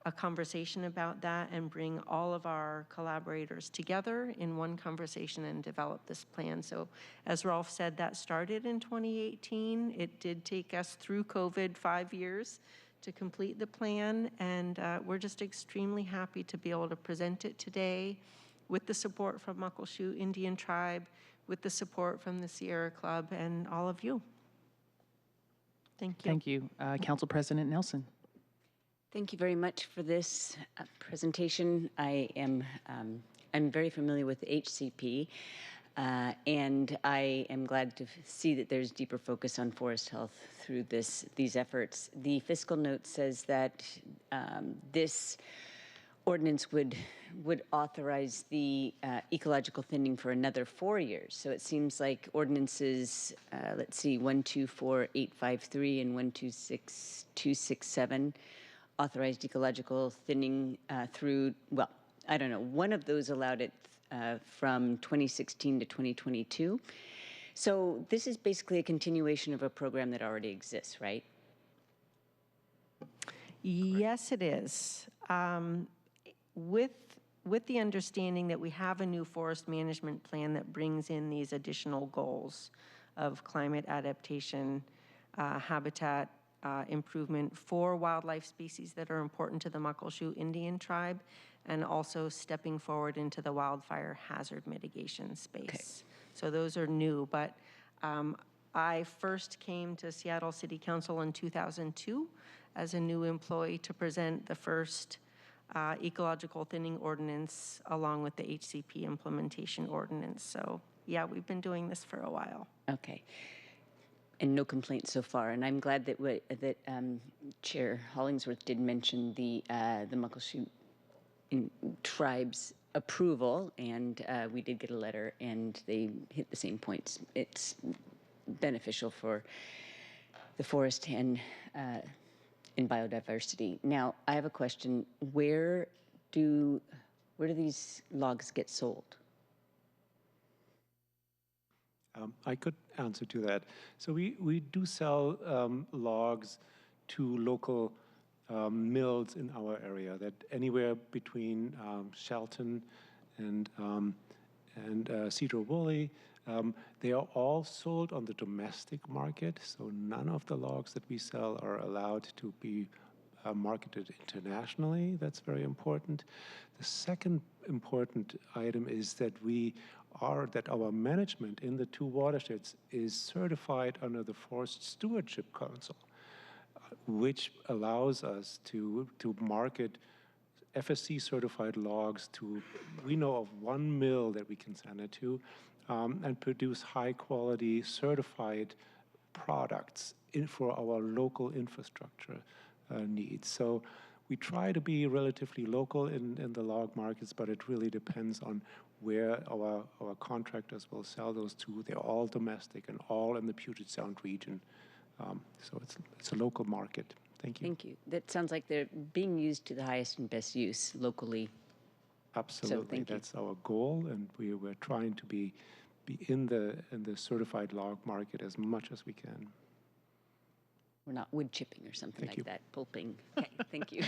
a conversation about that and bring all of our collaborators together in one conversation and develop this plan. So as Rolf said, that started in 2018. It did take us through COVID 5 years to complete the plan, and we're just extremely happy to be able to present it today with the support from Muckleshoot Indian Tribe, with the support from the Sierra Club and all of you. Thank you. Thank you. Council President Nelson. Thank you very much for this presentation. I'm very familiar with HCP, and I am glad to see that there's deeper focus on forest health through these efforts. The fiscal note says that this ordinance would authorize the ecological thinning for another 4 years. So it seems like ordinances, let's see, 124853 and 126267 authorized ecological thinning through, well, I don't know, one of those allowed it from 2016 to 2022. So this is basically a continuation of a program that already exists, right? Yes, it is. With the understanding that we have a new forest management plan that brings in these additional goals of climate adaptation, habitat improvement for wildlife species that are important to the Muckleshoot Indian Tribe, and also stepping forward into the wildfire hazard mitigation space. Okay. So those are new, but I first came to Seattle City Council in 2002 as a new employee to present the first ecological thinning ordinance along with the HCP implementation ordinance. So yeah, we've been doing this for a while. Okay. And no complaints so far. And I'm glad that Chair Hollingsworth did mention the Muckleshoot tribe's approval, and we did get a letter, and they hit the same points. It's beneficial for the forest and in biodiversity. Now, I have a question. Where do these logs get sold? I could answer to that. So we do sell logs to local mills in our area, that anywhere between Shelton and Cedar Woolley. They are all sold on the domestic market, so none of the logs that we sell are allowed to be marketed internationally. That's very important. The second important item is that our management in the two watersheds is certified under the Forest Stewardship Council, which allows us to market FSC certified logs to, we know of one mill that we can send it to, and produce high quality certified products for our local infrastructure needs. So we try to be relatively local in the log markets, but it really depends on where our contractors will sell those to. They're all domestic and all in the Puget Sound region. So it's a local market. Thank you. Thank you. That sounds like they're being used to the highest and best use locally. Absolutely. So that's our goal, and we're trying to be in the certified log market as much as we can. We're not wood chipping or something like that, pulping. Okay, thank you.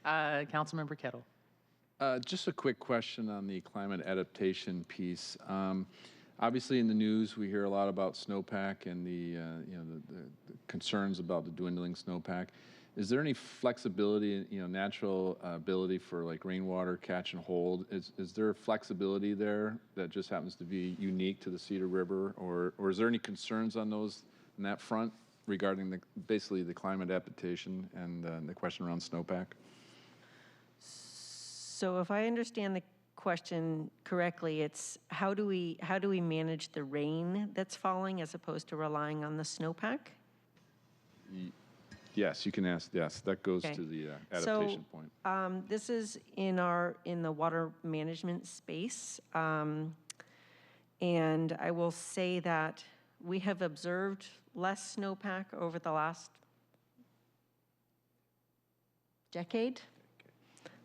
Councilmember Kettle. Just a quick question on the climate adaptation piece. Obviously, in the news, we hear a lot about snowpack and the concerns about the dwindling snowpack. Is there any flexibility, natural ability for like rainwater catch and hold? Is there flexibility there that just happens to be unique to the Cedar River, or is there any concerns on that front regarding basically the climate adaptation and the question around snowpack? So if I understand the question correctly, it's how do we manage the rain that's falling as opposed to relying on the snowpack? Yes, you can ask. Yes, that goes to the adaptation point. This is in the water management space, and I will say that we have observed less snowpack over the last decade.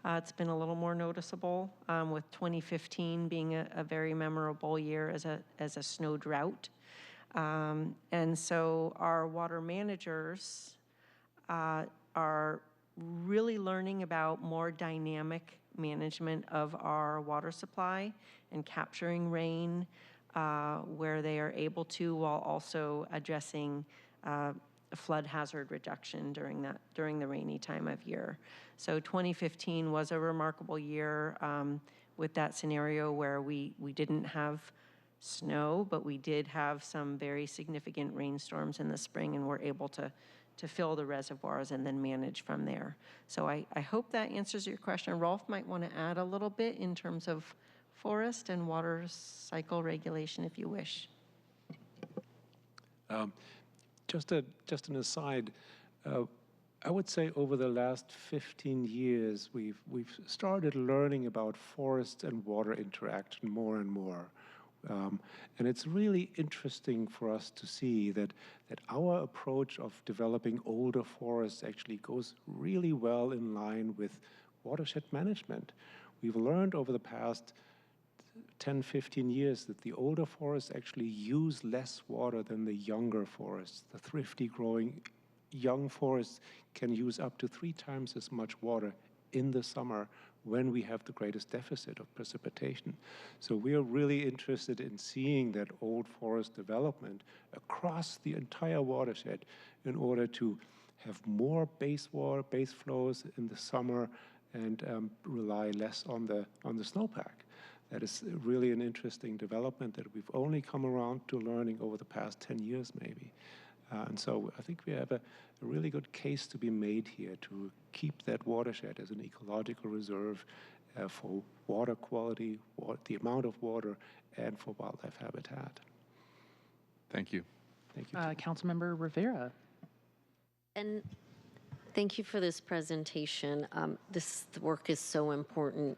It's been a little more noticeable, with 2015 being a very memorable year as a snow drought. And so our water managers are really learning about more dynamic management of our water supply and capturing rain where they are able to, while also addressing flood hazard reduction during the rainy time of year. So 2015 was a remarkable year with that scenario where we didn't have snow, but we did have some very significant rainstorms in the spring, and were able to fill the reservoirs and then manage from there. So I hope that answers your question. Rolf might want to add a little bit in terms of forest and water cycle regulation if you wish. Just an aside, I would say over the last 15 years, we've started learning about forest and water interaction more and more. And it's really interesting for us to see that our approach of developing older forests actually goes really well in line with watershed management. We've learned over the past 10, 15 years that the older forests actually use less water than the younger forests. The thrifty growing young forests can use up to 3 times as much water in the summer when we have the greatest deficit of precipitation. So we are really interested in seeing that old forest development across the entire watershed in order to have more base flows in the summer and rely less on the snowpack. That is really an interesting development that we've only come around to learning over the past 10 years, maybe. And so I think we have a really good case to be made here to keep that watershed as an ecological reserve for water quality, the amount of water, and for wildlife habitat. Thank you. Thank you. Councilmember Rivera. And thank you for this presentation. This work is so important,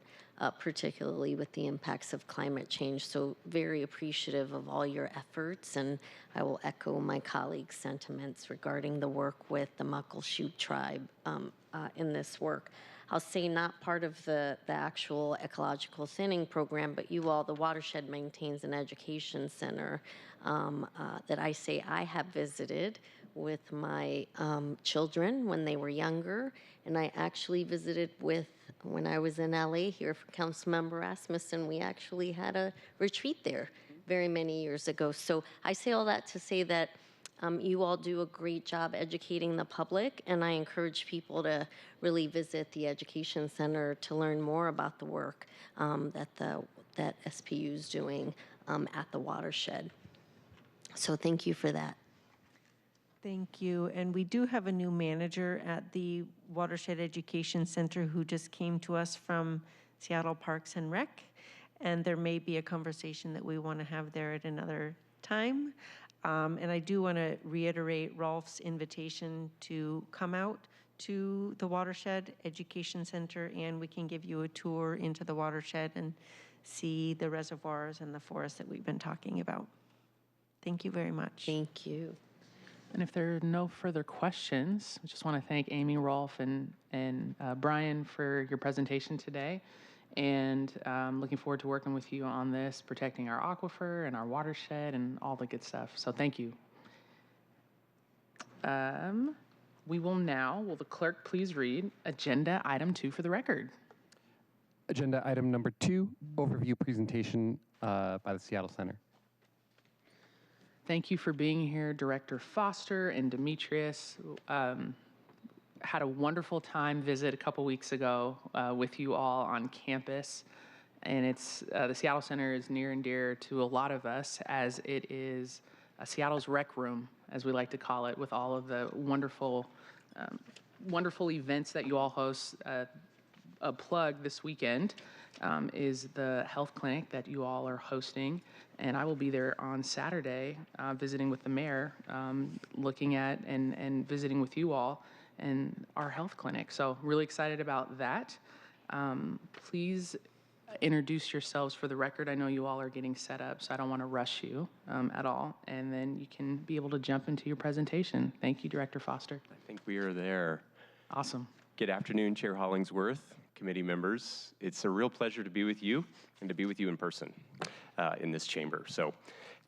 particularly with the impacts of climate change. So very appreciative of all your efforts, and I will echo my colleagues' sentiments regarding the work with the Muckleshoot tribe in this work. I'll say not part of the actual ecological thinning program, but you all, the Watershed maintains an education center that I say I have visited with my children when they were younger, and I actually visited with, when I was in LA here for Councilmember Rasmussen, we actually had a retreat there very many years ago. So I say all that to say that you all do a great job educating the public, and I encourage people to really visit the Education Center to learn more about the work that SPU is doing at the Watershed. So thank you for that. Thank you. And we do have a new manager at the Watershed Education Center who just came to us from Seattle Parks and Rec. And there may be a conversation that we want to have there at another time. And I do want to reiterate Rolf's invitation to come out to the Watershed Education Center, and we can give you a tour into the watershed and see the reservoirs and the forests that we've been talking about. Thank you very much. Thank you. And if there are no further questions, I just want to thank Amy, Rolf, and Brian for your presentation today. And looking forward to working with you on this, protecting our aquifer and our watershed and all the good stuff. So thank you. We will now, will the clerk please read agenda item 2 for the record? Agenda item number 2, overview presentation by the Seattle Center. Thank you for being here, Director Foster and Demetrius. Had a wonderful time visit a couple weeks ago with you all on campus. And it's the Seattle Center is near and dear to a lot of us, as it is Seattle's rec room, as we like to call it, with all of the wonderful events that you all host. A plug this weekend is the health clinic that you all are hosting. And I will be there on Saturday visiting with the mayor, looking at and visiting with you all and our health clinic. So really excited about that. Please introduce yourselves for the record. I know you all are getting set up, so I don't want to rush you at all. And then you can be able to jump into your presentation. Thank you, Director Foster. I think we are there. Awesome. Good afternoon, Chair Hollingsworth, committee members. It's a real pleasure to be with you and to be with you in person in this chamber. So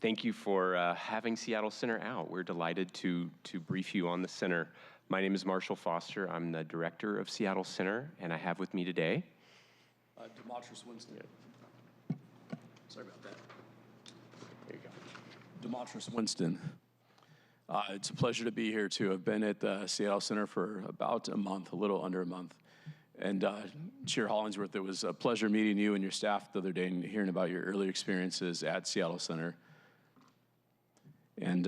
thank you for having Seattle Center out. We're delighted to brief you on the center. My name is Marshall Foster. I'm the director of Seattle Center, and I have with me today Demetrius Winston. Sorry about that. There you go. Demetrius Winston. It's a pleasure to be here, too. I've been at the Seattle Center for about a month, a little under a month. And Chair Hollingsworth, it was a pleasure meeting you and your staff the other day and hearing about your early experiences at Seattle Center. And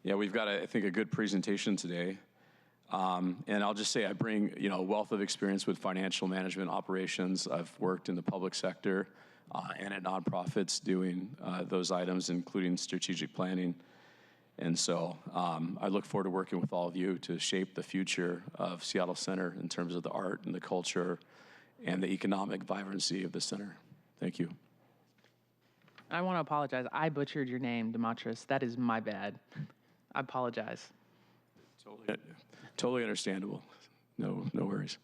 yeah, we've got, I think, a good presentation today. And I'll just say I bring, a wealth of experience with financial management operations. I've worked in the public sector and at nonprofits doing those items, including strategic planning. And so I look forward to working with all of you to shape the future of Seattle Center in terms of the art and the culture and the economic vibrancy of the center. Thank you. I want to apologize. I butchered your name, Demetrius. That is my bad. I apologize. Totally understandable. No worries.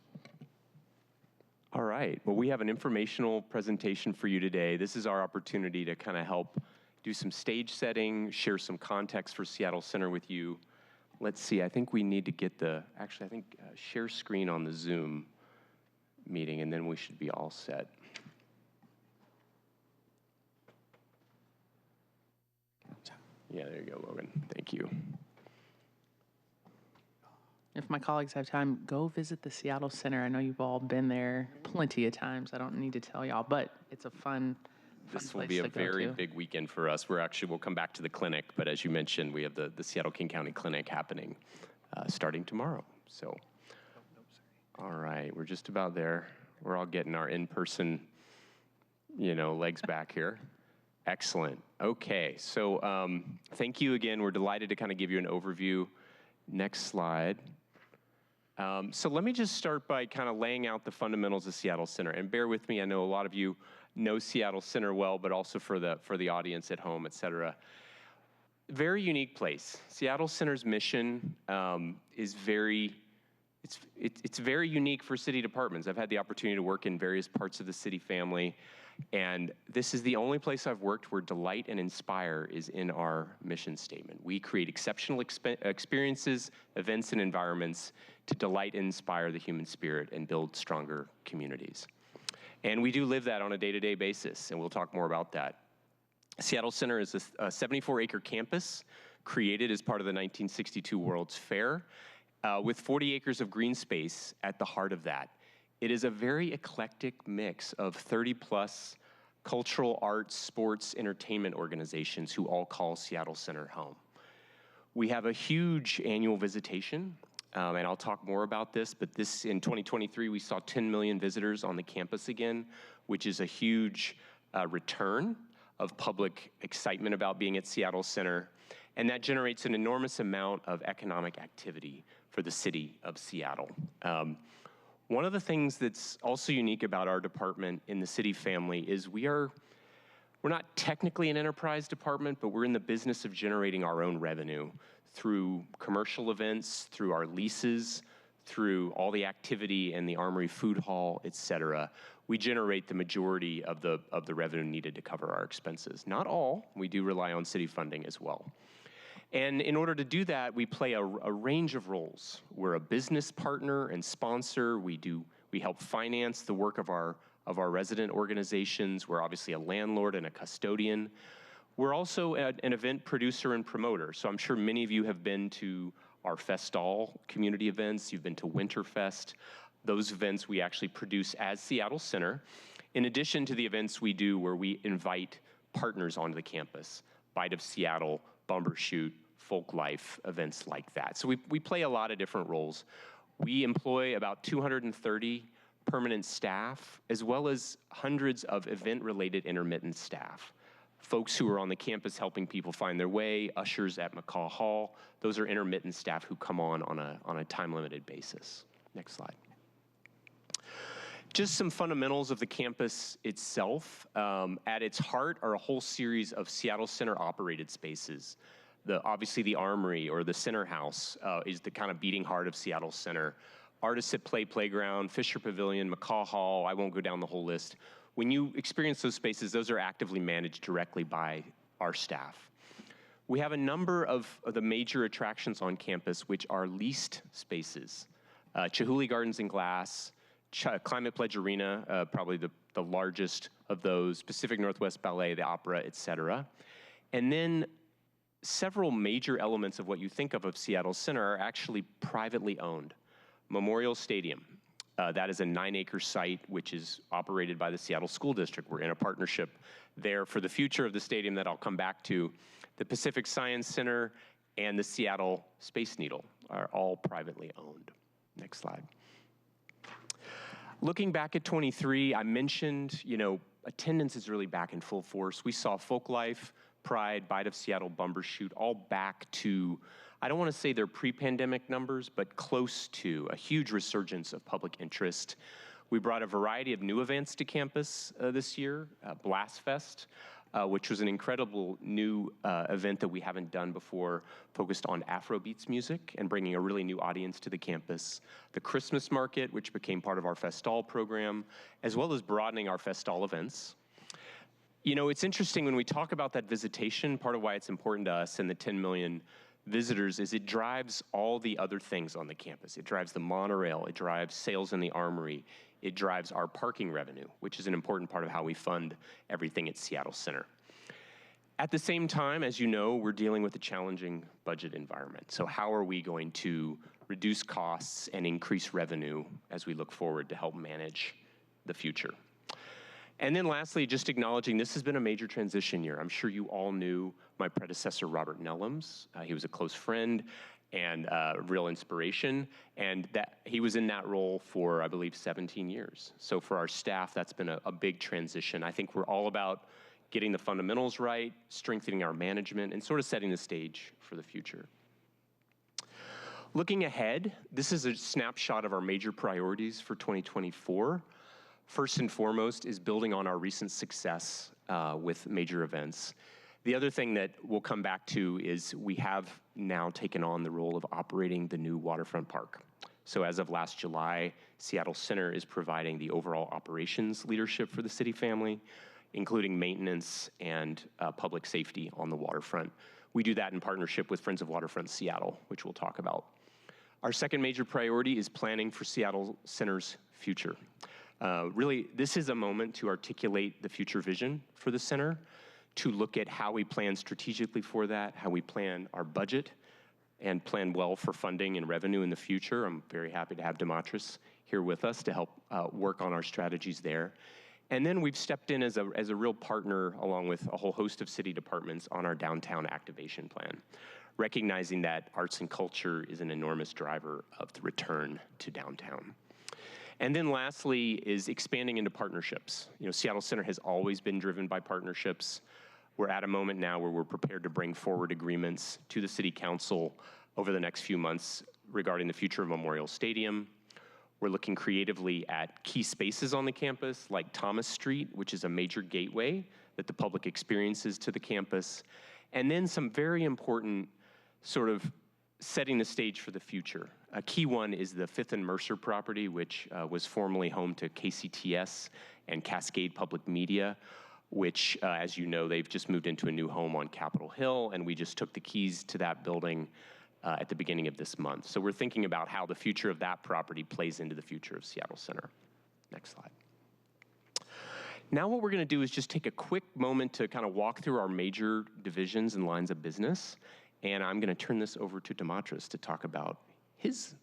All right. Well, we have an informational presentation for you today. This is our opportunity to kind of help do some stage setting, share some context for Seattle Center with you. Let's see. I think we need to get share screen on the Zoom meeting, and then we should be all set. Yeah, there you go, Logan. Thank you. If my colleagues have time, go visit the Seattle Center. I know you've all been there plenty of times. I don't need to tell y'all, but it's a fun This will place be a to go very to. big weekend for us. We'll come back to the clinic, but as you mentioned, we have the Seattle King County Clinic happening starting tomorrow. So, all right, we're just about there. We're all getting our in-person, legs back here. Excellent. Okay, so thank you again. We're delighted to kind of give you an overview. Next slide. So let me just start by kind of laying out the fundamentals of Seattle Center. And bear with me, I know a lot of you know Seattle Center well, but also for the audience at home, et cetera. Very unique place. Seattle Center's mission is very unique for city departments. I've had the opportunity to work in various parts of the city family, and this is the only place I've worked where delight and inspire is in our mission statement. We create exceptional experiences, events, and environments to delight and inspire the human spirit and build stronger communities. And we do live that on a day-to-day basis, and we'll talk more about that. Seattle Center is a 74-acre campus created as part of the 1962 World's Fair, with 40 acres of green space at the heart of that. It is a very eclectic mix of 30-plus cultural, arts, sports, entertainment organizations who all call Seattle Center home. We have a huge annual visitation, and I'll talk more about this, but in 2023, we saw 10 million visitors on the campus again, which is a huge return of public excitement about being at Seattle Center, and that generates an enormous amount of economic activity for the city of Seattle. One of the things that's also unique about our department in the city family is we're not technically an enterprise department, but we're in the business of generating our own revenue through commercial events, through our leases, through all the activity in the Armory Food Hall, et cetera. We generate the majority of the revenue needed to cover our expenses. Not all, we do rely on city funding as well. And in order to do that, we play a range of roles. We're a business partner and sponsor. We help finance the work of our resident organizations. We're obviously a landlord and a custodian. We're also an event producer and promoter. So I'm sure many of you have been to our Festal community events. You've been to Winterfest. Those events we actually produce as Seattle Center, in addition to the events we do where we invite partners onto the campus. Bite of Seattle, Bumbershoot, Folk Life, events like that. So we play a lot of different roles. We employ about 230 permanent staff, as well as hundreds of event-related intermittent staff. Folks who are on the campus helping people find their way, ushers at McCaw Hall. Those are intermittent staff who come on a time-limited basis. Next slide. Just some fundamentals of the campus itself. At its heart are a whole series of Seattle Center operated spaces. Obviously the Armory or the Center House is the kind of beating heart of Seattle Center. Artists at Play Playground, Fisher Pavilion, McCaw Hall, I won't go down the whole list. When you experience those spaces, those are actively managed directly by our staff. We have a number of the major attractions on campus which are leased spaces. Chihuly Gardens and Glass, Climate Pledge Arena, probably the largest of those, Pacific Northwest Ballet, the Opera, et cetera. And then several major elements of what you think of Seattle Center are actually privately owned. Memorial Stadium, that is a 9-acre site which is operated by the Seattle School District. We're in a partnership there for the future of the stadium that I'll come back to. The Pacific Science Center and the Seattle Space Needle are all privately owned. Next slide. Looking back at 23, I mentioned, attendance is really back in full force. We saw Folk Life, Pride, Bite of Seattle, Bumbershoot, all back to, I don't want to say they're pre-pandemic numbers, but close to a huge resurgence of public interest. We brought a variety of new events to campus this year, Blast Fest, which was an incredible new event that we haven't done before, focused on Afrobeats music and bringing a really new audience to the campus. The Christmas Market, which became part of our Festal program, as well as broadening our Festal events. It's interesting when we talk about that visitation, part of why it's important to us and the 10 million visitors is it drives all the other things on the campus. It drives the monorail, it drives sales in the Armory, it drives our parking revenue, which is an important part of how we fund everything at Seattle Center. At the same time, as you know, we're dealing with a challenging budget environment. So how are we going to reduce costs and increase revenue as we look forward to help manage the future? And then lastly, just acknowledging this has been a major transition year. I'm sure you all knew my predecessor, Robert Nellums. He was a close friend and a real inspiration. And that he was in that role for, I believe, 17 years. So for our staff, that's been a big transition. I think we're all about getting the fundamentals right, strengthening our management, and sort of setting the stage for the future. Looking ahead, this is a snapshot of our major priorities for 2024. First and foremost is building on our recent success with major events. The other thing that we'll come back to is we have now taken on the role of operating the new waterfront park. So as of last July, Seattle Center is providing the overall operations leadership for the city family, including maintenance and public safety on the waterfront. We do that in partnership with Friends of Waterfront Seattle, which we'll talk about. Our second major priority is planning for Seattle Center's future. Really, this is a moment to articulate the future vision for the center, to look at how we plan strategically for that, how we plan our budget, and plan well for funding and revenue in the future. I'm very happy to have Demetris here with us to help work on our strategies there. And then we've stepped in as a real partner, along with a whole host of city departments, on our downtown activation plan, recognizing that arts and culture is an enormous driver of the return to downtown. And then lastly is expanding into partnerships. You know, Seattle Center has always been driven by partnerships. We're at a moment now where we're prepared to bring forward agreements to the City Council over the next few months regarding the future of Memorial Stadium. We're looking creatively at key spaces on the campus, like Thomas Street, which is a major gateway that the public experiences to the campus. And then some very important sort of setting the stage for the future. A key one is the Fifth and Mercer property, which was formerly home to KCTS and Cascade Public Media, which, as you know, they've just moved into a new home on Capitol Hill, and we just took the keys to that building at the beginning of this month. So we're thinking about how the future of that property plays into the future of Seattle Center. Next slide. Now what we're going to do is just take a quick moment to kind of walk through our major divisions and lines of business, and I'm going to turn this over to Demetris to talk about his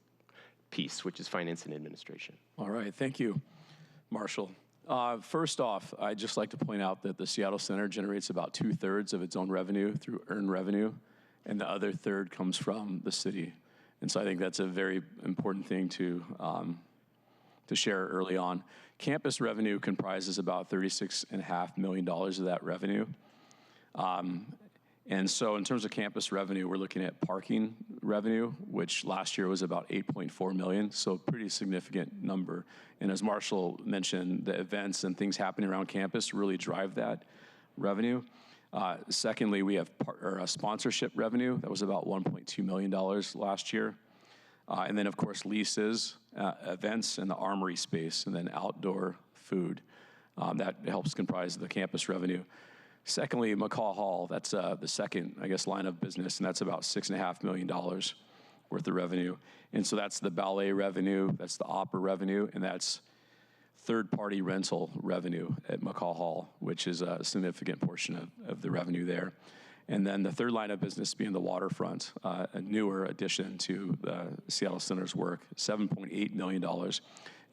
piece, which is finance and administration. All right, thank you, Marshall. First off, I'd just like to point out that the Seattle Center generates about 2/3 of its own revenue through earned revenue, and the other third comes from the city. And so I think that's a very important thing to share early on. Campus revenue comprises about $36.5 million of that revenue. And so in terms of campus revenue, we're looking at parking revenue, which last year was about $8.4 million, so pretty significant number. And as Marshall mentioned, the events and things happening around campus really drive that revenue. Secondly, we have sponsorship revenue. That was about $1.2 million last year. And then, of course, leases, events, and the armory space, and then outdoor food. That helps comprise the campus revenue. Secondly, McCaw Hall, that's the second, I guess, line of business, and that's about $6.5 million worth of revenue. And so that's the ballet revenue, that's the opera revenue, and that's third-party rental revenue at McCaw Hall, which is a significant portion of the revenue there. And then the third line of business being the waterfront, a newer addition to the Seattle Center's work, $7.8 million.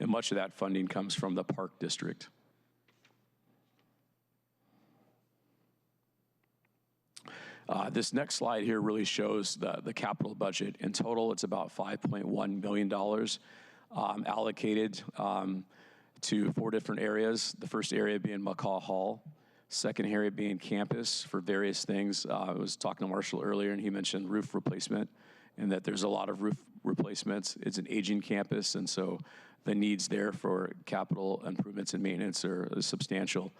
And much of that funding comes from the Park District. This next slide here really shows the capital budget. In total, it's about $5.1 million allocated to 4 different areas. The first area being McCaw Hall, second area being campus for various things. I was talking to Marshall earlier, and he mentioned roof replacement, and that there's a lot of roof replacements. It's an aging campus, and so the needs there for capital improvements and maintenance are substantial.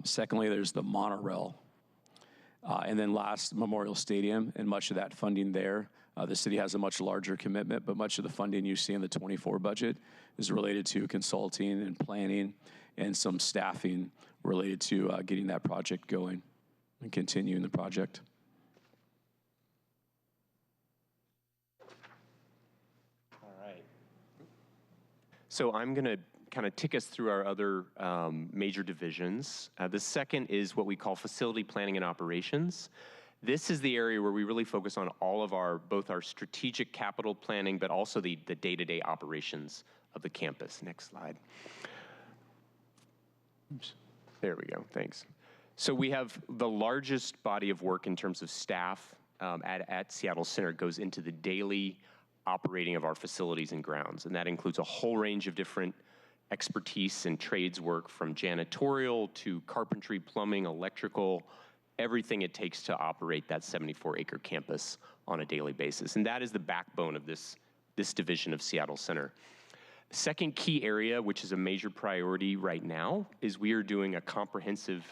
Secondly, there's the monorail. And then last, Memorial Stadium, and much of that funding there. The city has a much larger commitment, but much of the funding you see in the '24 budget is related to consulting and planning and some staffing related to getting that project going and continuing the project. All right. So I'm going to kind of tick us through our other major divisions. The second is what we call facility planning and operations. This is the area where we really focus on all of both our strategic capital planning, but also the day-to-day operations of the campus. Next slide. There we go, thanks. So we have the largest body of work in terms of staff at Seattle Center goes into the daily operating of our facilities and grounds. And that includes a whole range of different expertise and trades work, from janitorial to carpentry, plumbing, electrical, everything it takes to operate that 74-acre campus on a daily basis. And that is the backbone of this division of Seattle Center. Second key area, which is a major priority right now, is we are doing a comprehensive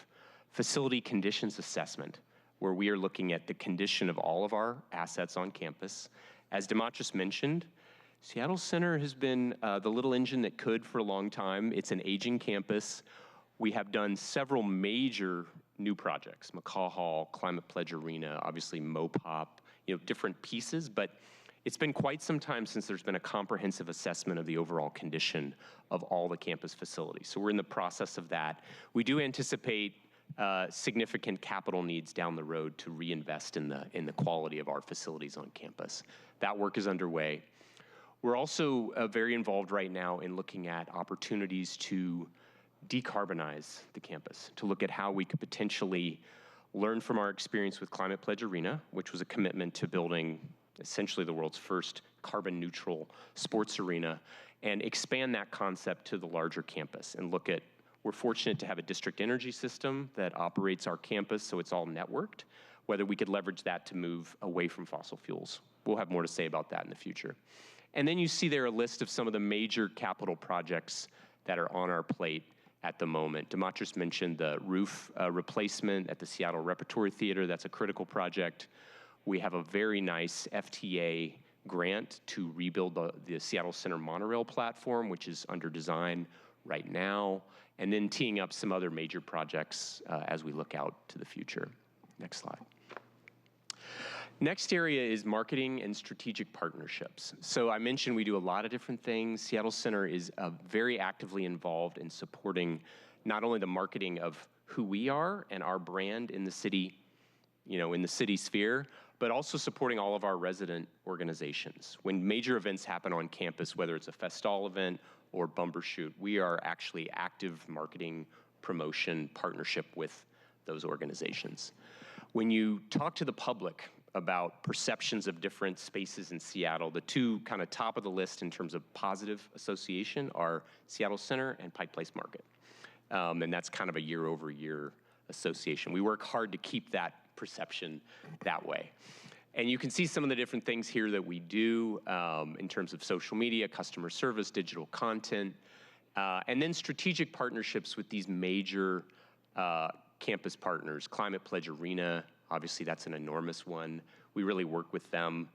facility conditions assessment, where we are looking at the condition of all of our assets on campus. As Demetrius mentioned, Seattle Center has been the little engine that could for a long time. It's an aging campus. We have done several major new projects: McCaw Hall, Climate Pledge Arena, obviously MoPop, different pieces, but it's been quite some time since there's been a comprehensive assessment of the overall condition of all the campus facilities. So we're in the process of that. We do anticipate significant capital needs down the road to reinvest in the quality of our facilities on campus. That work is underway. We're also very involved right now in looking at opportunities to decarbonize the campus, to look at how we could potentially learn from our experience with Climate Pledge Arena, which was a commitment to building essentially the world's first carbon neutral sports arena, and expand that concept to the larger campus and look at, we're fortunate to have a district energy system that operates our campus, so it's all networked, whether we could leverage that to move away from fossil fuels. We'll have more to say about that in the future. And then you see there a list of some of the major capital projects that are on our plate at the moment. Demetrius mentioned the roof replacement at the Seattle Repertory Theater. That's a critical project. We have a very nice FTA grant to rebuild the Seattle Center monorail platform, which is under design right now, and then teeing up some other major projects as we look out to the future. Next slide. Next area is marketing and strategic partnerships. So I mentioned we do a lot of different things. Seattle Center is very actively involved in supporting not only the marketing of who we are and our brand in the city, in the city sphere, but also supporting all of our resident organizations. When major events happen on campus, whether it's a Festal event or Bumbershoot, we are actually active marketing, promotion, partnership with those organizations. When you talk to the public about perceptions of different spaces in Seattle, the two kind of top of the list in terms of positive association are Seattle Center and Pike Place Market. And that's kind of a year-over-year association. We work hard to keep that perception that way. And you can see some of the different things here that we do in terms of social media, customer service, digital content, and then strategic partnerships with these major campus partners. Climate Pledge Arena, obviously that's an enormous one. We really work with them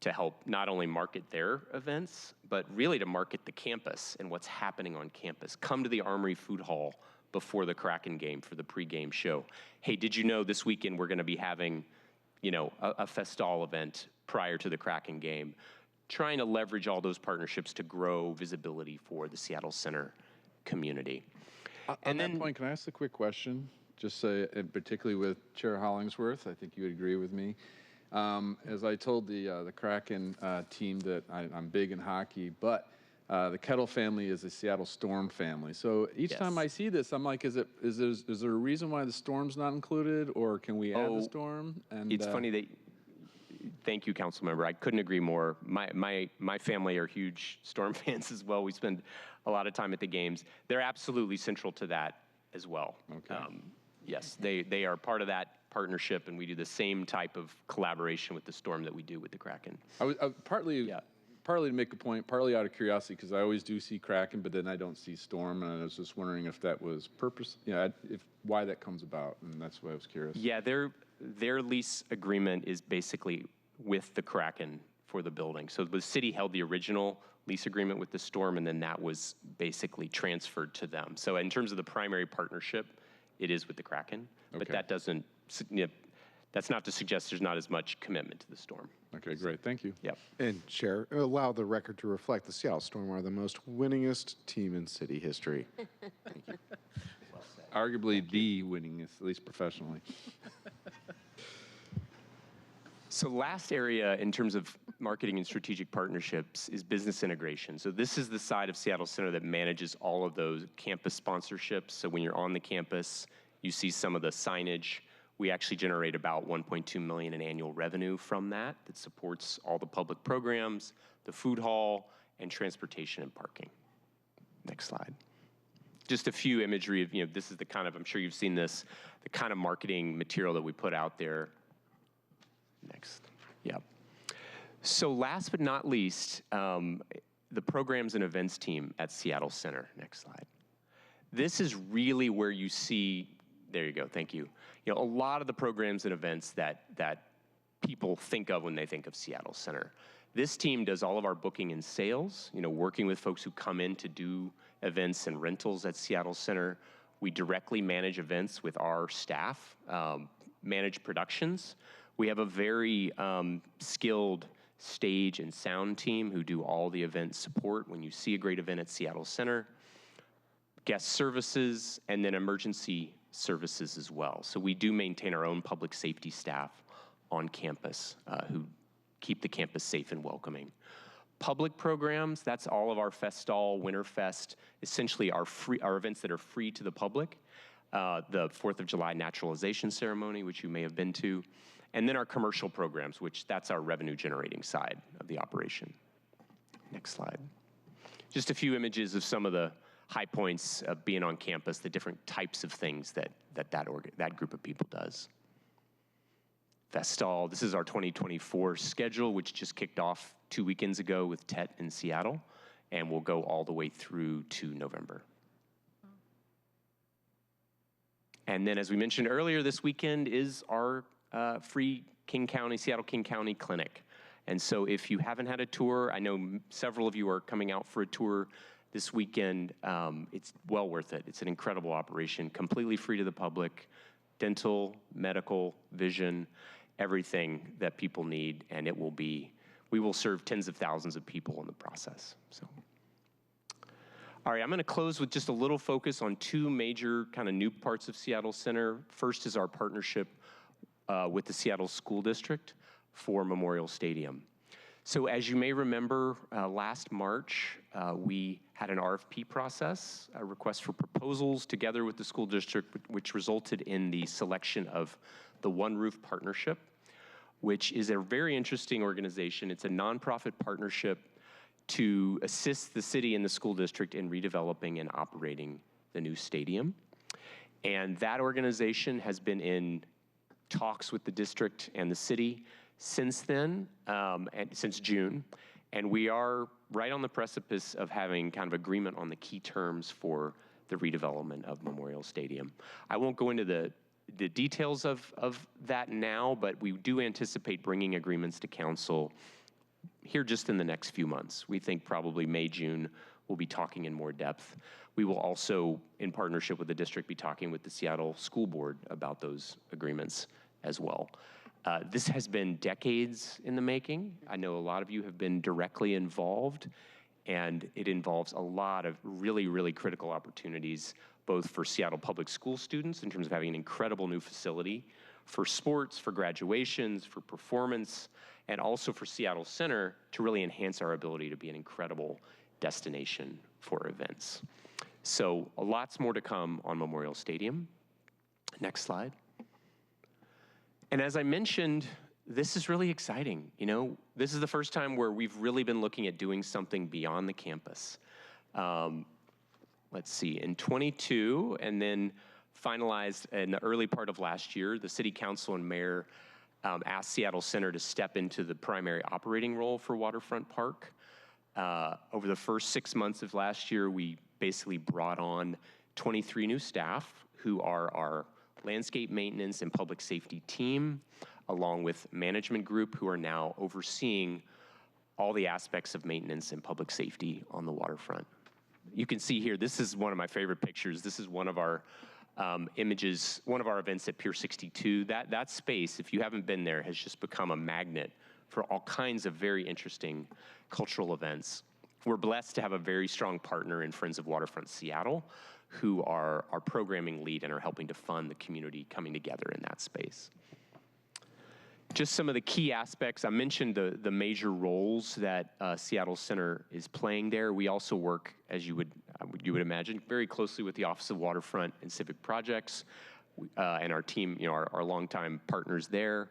to help not only market their events, but really to market the campus and what's happening on campus. Come to the Armory Food Hall before the Kraken game for the pregame show. Hey, did you know this weekend we're gonna be having a Festal event prior to the Kraken game? Trying to leverage all those partnerships to grow visibility for the Seattle Center community. On that point, can I ask a quick question? Just say, and particularly with Chair Hollingsworth, I think you would agree with me. As I told the Kraken team that I'm big in hockey, but the Kettle family is a Seattle Storm family. So each time I see this, I'm like, is there a reason why the Storm's not included, or can we add the Storm? And it's funny that. Thank you, council member. I couldn't agree more. My family are huge Storm fans as well. We spend a lot of time at the games. They're absolutely central to that as well. Okay. Yes, they are part of that partnership, and we do the same type of collaboration with the Storm that we do with the Kraken. Partly to make a point, partly out of curiosity, because I always do see Kraken, but then I don't see Storm, and I was just wondering if that was purpose, why that comes about, and that's why I was curious. Yeah, their lease agreement is basically with the Kraken for the building. So the city held the original lease agreement with the Storm, and then that was basically transferred to them. So in terms of the primary partnership, it is with the Kraken, but that doesn't, that's not to suggest there's not as much commitment to the Storm. Okay, great, thank you. Yep. And Chair, allow the record to reflect the Seattle Storm are the most winningest team in city history. Thank you. Well said. Arguably the winningest, at least professionally. So last area in terms of marketing and strategic partnerships is business integration. So this is the side of Seattle Center that manages all of those campus sponsorships. So when you're on the campus, you see some of the signage. We actually generate about $1.2 million in annual revenue from that supports all the public programs, the food hall, and transportation and parking. Next slide. Just a few imagery of, this is the kind of, I'm sure you've seen this, the kind of marketing material that we put out there. Next, yeah. So last but not least, the programs and events team at Seattle Center. Next slide. This is really where you see, there you go, thank you. A lot of the programs and events that people think of when they think of Seattle Center. This team does all of our booking and sales, working with folks who come in to do events and rentals at Seattle Center. We directly manage events with our staff, manage productions. We have a very skilled stage and sound team who do all the event support when you see a great event at Seattle Center, guest services, and then emergency services as well. So we do maintain our own public safety staff on campus who keep the campus safe and welcoming. Public programs, that's all of our Festall, Winterfest, essentially our events that are free to the public. The 4th of July naturalization ceremony, which you may have been to. And then our commercial programs, which that's our revenue generating side of the operation. Next slide. Just a few images of some of the high points of being on campus, the different types of things that group of people does. Festall, this is our 2024 schedule, which just kicked off 2 weekends ago with TET in Seattle, and will go all the way through to November. And then as we mentioned earlier, this weekend is our free Seattle King County Clinic. And so if you haven't had a tour, I know several of you are coming out for a tour this weekend. It's well worth it. It's an incredible operation, completely free to the public, dental, medical, vision, everything that people need, and we will serve tens of thousands of people in the process. So, all right, I'm gonna close with just a little focus on two major kind of new parts of Seattle Center. First is our partnership with the Seattle School District for Memorial Stadium. So as you may remember, last March, we had an RFP process, a request for proposals together with the school district, which resulted in the selection of the One Roof Partnership, which is a very interesting organization. It's a nonprofit partnership to assist the city and the school district in redeveloping and operating the new stadium. And that organization has been in talks with the district and the city since then, and since June. And we are right on the precipice of having kind of agreement on the key terms for the redevelopment of Memorial Stadium. I won't go into the details of that now, but we do anticipate bringing agreements to council here just in the next few months. We think probably May, June, we'll be talking in more depth. We will also, in partnership with the district, be talking with the Seattle School Board about those agreements as well. This has been decades in the making. I know a lot of you have been directly involved, and it involves a lot of really, really critical opportunities, both for Seattle public school students in terms of having an incredible new facility, for sports, for graduations, for performance, and also for Seattle Center to really enhance our ability to be an incredible destination for events. So lots more to come on Memorial Stadium. Next slide. And as I mentioned, this is really exciting. This is the first time where we've really been looking at doing something beyond the campus. Let's see, in 22, and then finalized in the early part of last year, the city council and mayor asked Seattle Center to step into the primary operating role for Waterfront Park. Over the first 6 months of last year, we basically brought on 23 new staff who are our landscape maintenance and public safety team, along with management group who are now overseeing all the aspects of maintenance and public safety on the waterfront. You can see here, this is one of my favorite pictures. This is one of our images, one of our events at Pier 62. That space, if you haven't been there, has just become a magnet for all kinds of very interesting cultural events. We're blessed to have a very strong partner in Friends of Waterfront Seattle, who are our programming lead and are helping to fund the community coming together in that space. Just some of the key aspects. I mentioned the major roles that Seattle Center is playing there. We also work, as you would imagine, very closely with the Office of Waterfront and Civic Projects and our team, our longtime partners there.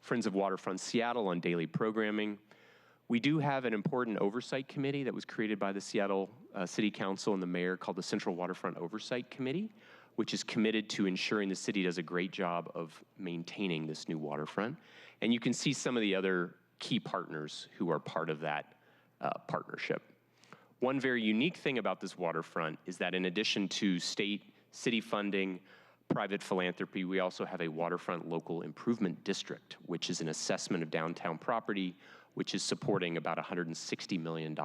Friends of Waterfront Seattle on daily programming. We do have an important oversight committee that was created by the Seattle City Council and the mayor called the Central Waterfront Oversight Committee, which is committed to ensuring the city does a great job of maintaining this new waterfront. And you can see some of the other key partners who are part of that partnership. One very unique thing about this waterfront is that in addition to state, city funding, private philanthropy, we also have a waterfront local improvement district, which is an assessment of downtown property, which is supporting about $160 million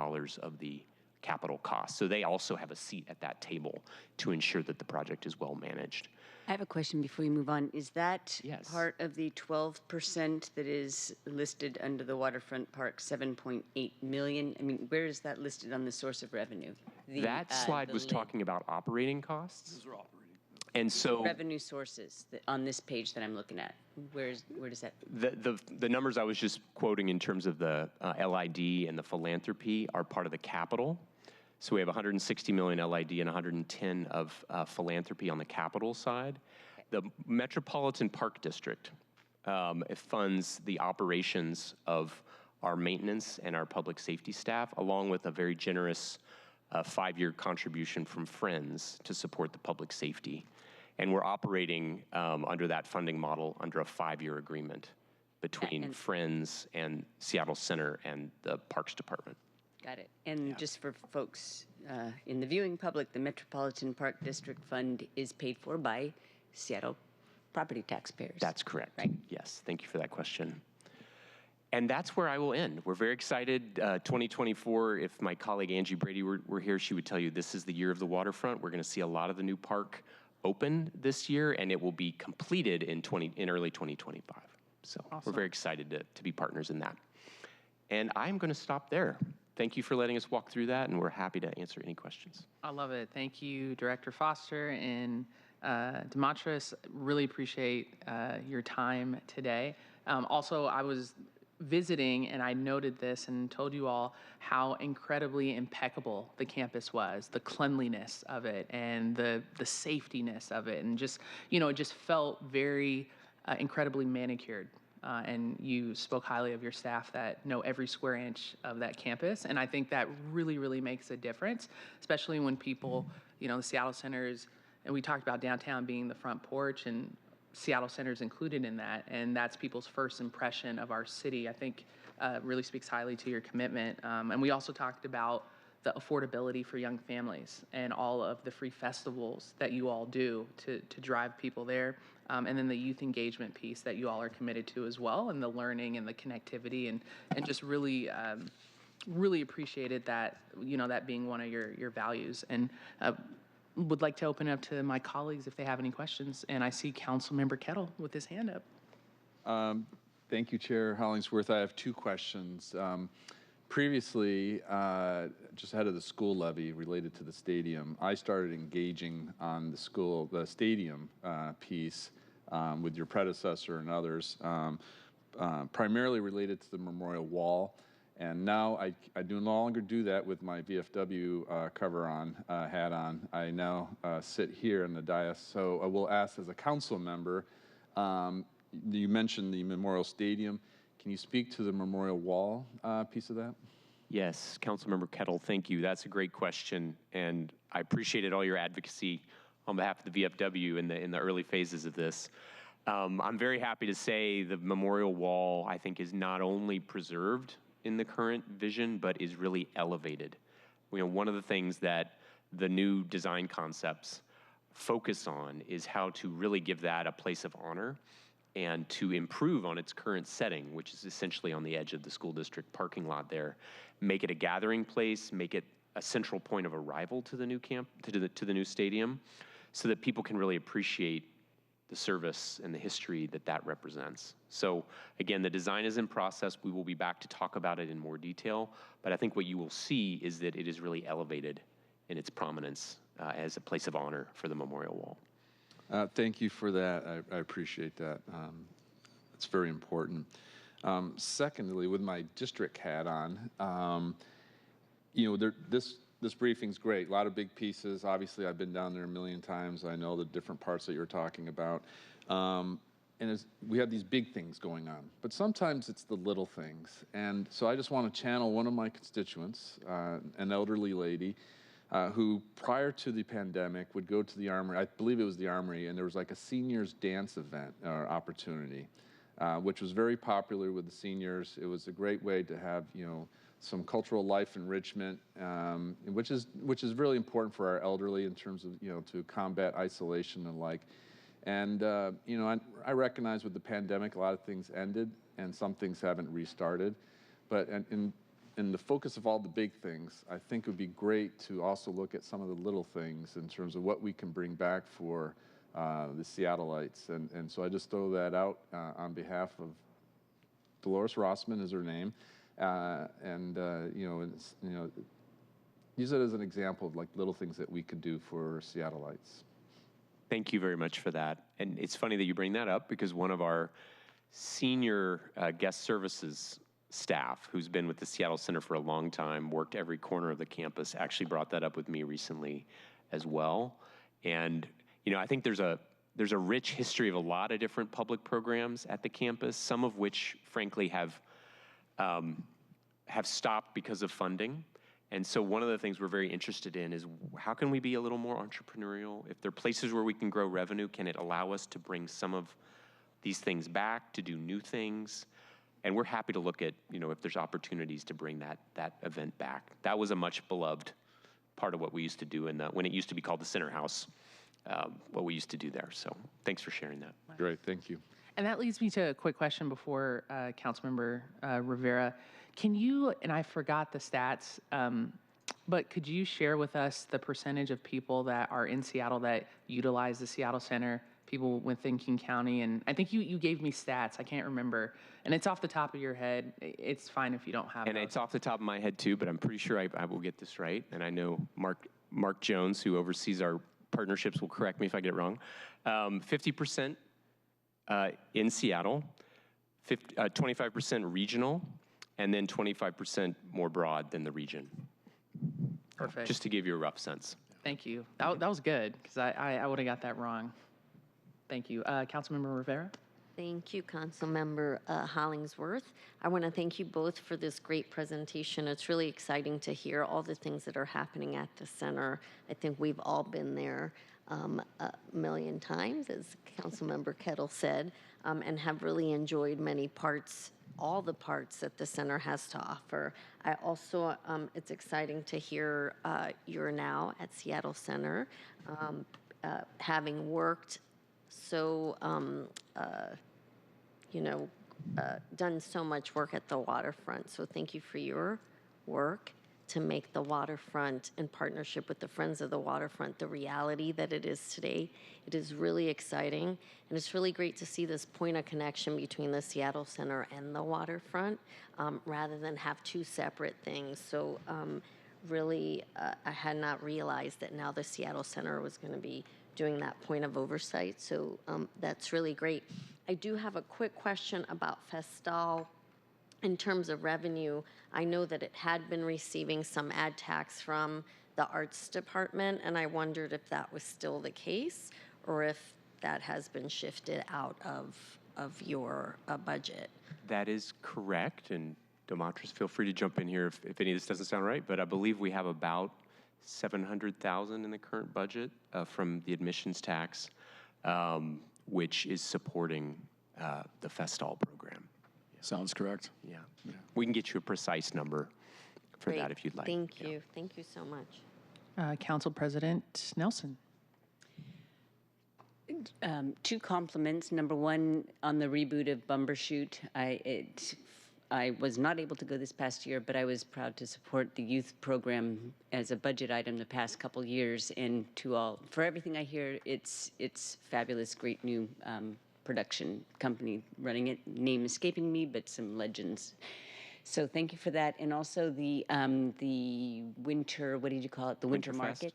of the capital costs. So they also have a seat at that table to ensure that the project is well managed. I have a question before you move on. Is that Yes. part of the 12% that is listed under the waterfront park, 7.8 million? I mean, where is that listed on the source of revenue? That slide was talking about operating costs. Those are operating. And so revenue sources on this page that I'm looking at. Where does that? The numbers I was just quoting in terms of the LID and the philanthropy are part of the capital. So we have 160 million LID and 110 of philanthropy on the capital side. The Metropolitan Park District it funds the operations of our maintenance and our public safety staff, along with a very generous 5-year contribution from Friends to support the public safety. And we're operating under that funding model under a 5-year agreement between Friends and Seattle Center and the Parks Department. Got it. And just for folks in the viewing public, the Metropolitan Park District Fund is paid for by Seattle property taxpayers. That's correct. Right. Yes. Thank you for that question. And that's where I will end. We're very excited. 2024, if my colleague Angie Brady were here, she would tell you this is the year of the waterfront. We're going to see a lot of the new park open this year, and it will be completed in early 2025. So Awesome. We're very excited to be partners in that. And I'm going to stop there. Thank you for letting us walk through that, and we're happy to answer any questions. I love it. Thank you, Director Foster and Demetris. Really appreciate your time today. Also, I was visiting and I noted this and told you all how incredibly impeccable the campus was, the cleanliness of it and the safetiness of it, and just, it just felt very incredibly manicured. And you spoke highly of your staff that know every square inch of that campus. And I think that really, really makes a difference, especially when people, the Seattle Center's, and we talked about downtown being the front porch, and Seattle Center's included in that. And that's people's first impression of our city. I think really speaks highly to your commitment. And we also talked about the affordability for young families and all of the free festivals that you all do to drive people there. And then the youth engagement piece that you all are committed to as well, and the learning and the connectivity, and just really, really appreciated that, that being one of your values. And would like to open it up to my colleagues if they have any questions. And I see Councilmember Kettle with his hand up. Thank you, Chair Hollingsworth. I have 2 questions. Previously, just ahead of the school levy related to the stadium, I started engaging on the stadium piece with your predecessor and others, primarily related to the memorial wall. And now I do no longer do that with my VFW hat on. I now sit here in the dais. So I will ask, as a council member, you mentioned the Memorial Stadium. Can you speak to the memorial wall piece of that? Yes, Councilmember Kettle, thank you. That's a great question, and I appreciated all your advocacy on behalf of the VFW in the early phases of this. I'm very happy to say the memorial wall, I think, is not only preserved in the current vision, but is really elevated. One of the things that the new design concepts focus on is how to really give that a place of honor and to improve on its current setting, which is essentially on the edge of the school district parking lot there, make it a gathering place, make it a central point of arrival to the new to the new stadium, so that people can really appreciate the service and the history that represents. So again, the design is in process. We will be back to talk about it in more detail, but I think what you will see is that it is really elevated in its prominence as a place of honor for the memorial wall. Thank you for that. I appreciate that. it's very important. Secondly, with my district hat on, this briefing's great. A lot of big pieces. Obviously, I've been down there a million times. I know the different parts that you're talking about. And we have these big things going on, but sometimes it's the little things. And so I just want to channel one of my constituents, an elderly lady, who prior to the pandemic would go to the Armory, I believe it was the Armory, and there was like a seniors dance event or opportunity, which was very popular with the seniors. It was a great way to have, some cultural life enrichment, which is really important for our elderly in terms of, to combat isolation and like. And, I recognize with the pandemic, a lot of things ended and some things haven't restarted. But in the focus of all the big things, I think it would be great to also look at some of the little things in terms of what we can bring back for the Seattleites. And so I just throw that out on behalf of Dolores Rossman is her name. Use it as an example of like little things that we could do for Seattleites. Thank you very much for that. And it's funny that you bring that up because one of our senior guest services staff who's been with the Seattle Center for a long time, worked every corner of the campus, actually brought that up with me recently as well. And, I think there's a rich history of a lot of different public programs at the campus, some of which, frankly, have stopped because of funding. And so one of the things we're very interested in is how can we be a little more entrepreneurial? If there are places where we can grow revenue, can it allow us to bring some of these things back, to do new things? And we're happy to look at, if there's opportunities to bring that event back. That was a much beloved part of what we used to do when it used to be called the Center House, what we used to do there. So thanks for sharing that. Great, thank you. And that leads me to a quick question before Councilmember Rivera. Can you, and I forgot the stats, but could you share with us the percentage of people that are in Seattle that utilize the Seattle Center, people within King County? And I think you gave me stats. I can't remember. And it's off the top of your head. It's fine if you don't have it. And it's off the top of my head too, but I'm pretty sure I will get this right. And I know Mark Jones, who oversees our partnerships, will correct me if I get it wrong. 50% in Seattle, 25% regional, and then 25% more broad than the region. Perfect. Just to give you a rough sense. Thank you. That was good because I would have got that wrong. Thank you. Councilmember Rivera? Thank you, Councilmember Hollingsworth. I want to thank you both for this great presentation. It's really exciting to hear all the things that are happening at the center. I think we've all been there a million times, as Councilmember Kettle said, and have really enjoyed many parts, all the parts that the center has to offer. I also, it's exciting to hear you're now at Seattle Center, having worked so, done so much work at the waterfront. So thank you for your work to make the waterfront, in partnership with the Friends of the Waterfront, the reality that it is today. It is really exciting, and it's really great to see this point of connection between the Seattle Center and the waterfront, rather than have two separate things. So really, I had not realized that now the Seattle Center was going to be doing that point of oversight, so that's really great. I do have a quick question about Festal. In terms of revenue, I know that it had been receiving some ad tax from the arts department, and I wondered if that was still the case or if that has been shifted out of your budget. That is correct, and Demetris, feel free to jump in here if any of this doesn't sound right, but I believe we have about $700,000 in the current budget from the admissions tax, which is supporting the Festal program. Sounds correct. Yeah. We can get you a precise number for that if you'd like. Thank you. Thank you so much. Council President Nelson. Two compliments. Number one, on the reboot of Bumbershoot, I was not able to go this past year, but I was proud to support the youth program as a budget item the past couple years. And for everything I hear, it's fabulous, great new production company running it. Name escaping me, but some legends. So thank you for that. And also the winter, what did you call it? The winter market.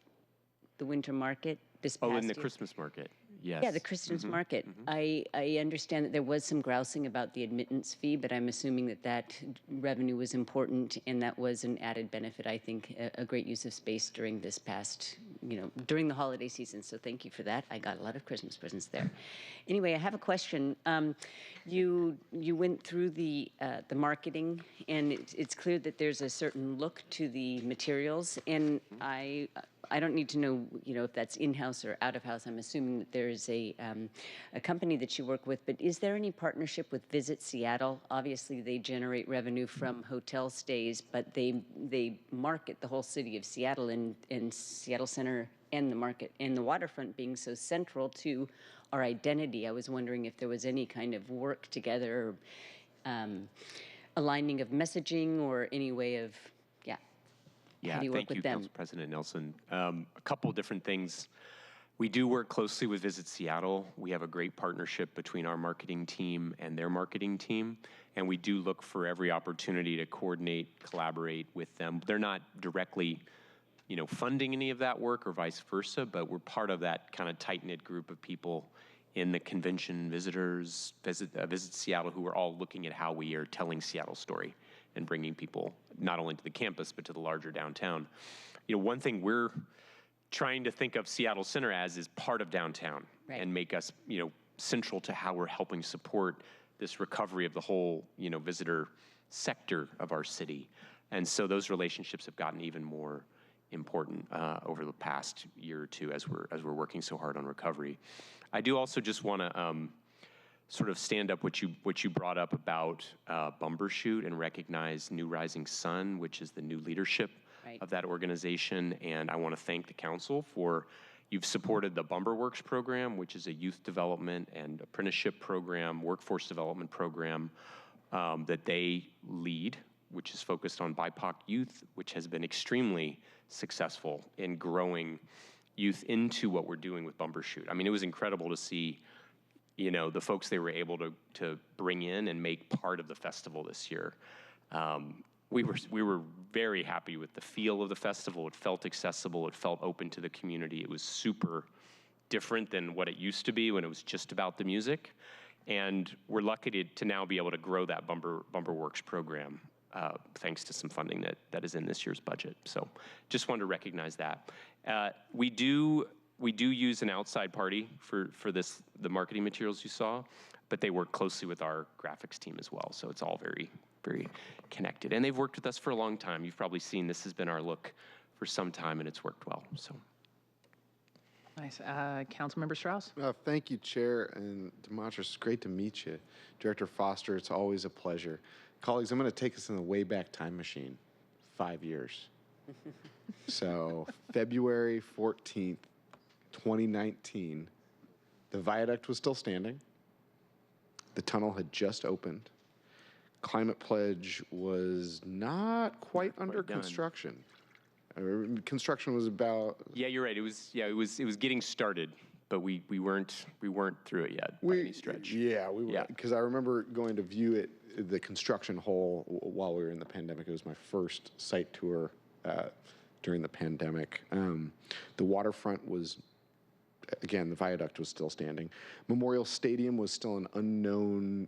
The winter market this Oh, past in the year. Christmas market. Yes. Yeah, the Christmas market. I understand that there was some grousing about the admittance fee, but I'm assuming that that revenue was important and that was an added benefit. I think a great use of space during this past, during the holiday season. So thank you for that. I got a lot of Christmas presents there. Anyway, I have a question. You went through the marketing, and it's clear that there's a certain look to the materials, and I don't need to know, if that's in-house or out-of-house. I'm assuming that there's a company that you work with, but is there any partnership with Visit Seattle? Obviously, they generate revenue from hotel stays, but they market the whole city of Seattle and Seattle Center and the market and the waterfront being so central to our identity. I was wondering if there was any kind of work together, aligning of messaging, or any way of, how do you work thank with you, them? Council President Nelson. A couple different things. We do work closely with Visit Seattle. We have a great partnership between our marketing team and their marketing team, and we do look for every opportunity to coordinate, collaborate with them. They're not directly, funding any of that work or vice versa, but we're part of that kind of tight-knit group of people in the convention visitors, Visit Seattle, who are all looking at how we are telling Seattle's story and bringing people not only to the campus, but to the larger downtown. One thing we're trying to think of Seattle Center as is part of downtown, right, and make us, central to how we're helping support this recovery of the whole, visitor sector of our city. And so those relationships have gotten even more important over the past year or two as we're working so hard on recovery. I do also just want to sort of stand up what you brought up about Bumbershoot and recognize New Rising Sun, which is the new leadership of that organization. And I want to thank the council for, you've supported the Bumberworks program, which is a youth development and apprenticeship program, workforce development program that they lead, which is focused on BIPOC youth, which has been extremely successful in growing youth into what we're doing with Bumbershoot. I mean, it was incredible to see the folks they were able to bring in and make part of the festival this year. We were very happy with the feel of the festival. It felt accessible. It felt open to the community. It was super different than what it used to be when it was just about the music. And we're lucky to now be able to grow that Bumberworks program thanks to some funding that is in this year's budget. So just wanted to recognize that. We do use an outside party for the marketing materials you saw, but they work closely with our graphics team as well. So it's all very, very connected. And they've worked with us for a long time. You've probably seen this has been our look for some time, and it's worked well. So. Nice. Councilmember Strauss? Thank you, Chair. And Demetrius, it's great to meet you. Director Foster, it's always a pleasure. Colleagues, I'm going to take us in the Wayback Time machine, 5 years. So February 14th, 2019, the viaduct was still standing. The tunnel had just opened. Climate Pledge was not quite under construction. Construction was about. Yeah, you're right. It was getting started, but we weren't through it yet by any stretch. Yeah, we were. Because I remember going to view it, the construction hole, while we were in the pandemic. It was my first site tour during the pandemic. The waterfront was. Again, the viaduct was still standing. Memorial Stadium was still an unknown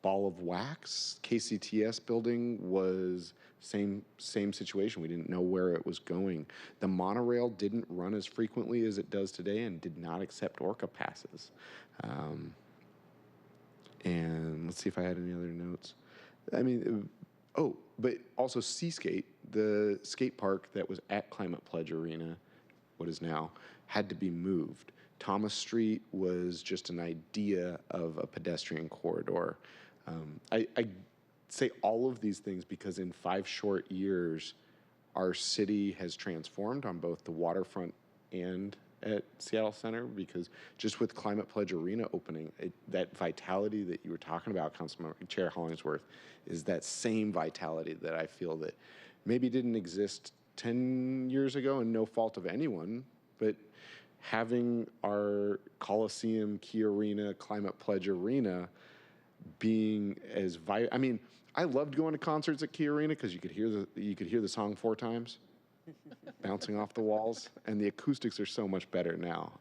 ball of wax. KCTS building was same situation. We didn't know where it was going. The monorail didn't run as frequently as it does today and did not accept Orca passes. And let's see if I had any other notes. I mean, but also Seaskate, the skate park that was at Climate Pledge Arena, what is now, had to be moved. Thomas Street was just an idea of a pedestrian corridor. I say all of these things because in 5 short years, our city has transformed on both the waterfront and at Seattle Center, because just with Climate Pledge Arena opening, that vitality that you were talking about, Councilmember Chair Hollingsworth, is that same vitality that I feel that maybe didn't exist 10 years ago, and no fault of anyone, but having our Coliseum, Key Arena, Climate Pledge Arena being as I mean, I loved going to concerts at Key Arena because you could hear the song 4 times. bouncing off the walls, and the acoustics are so much better now.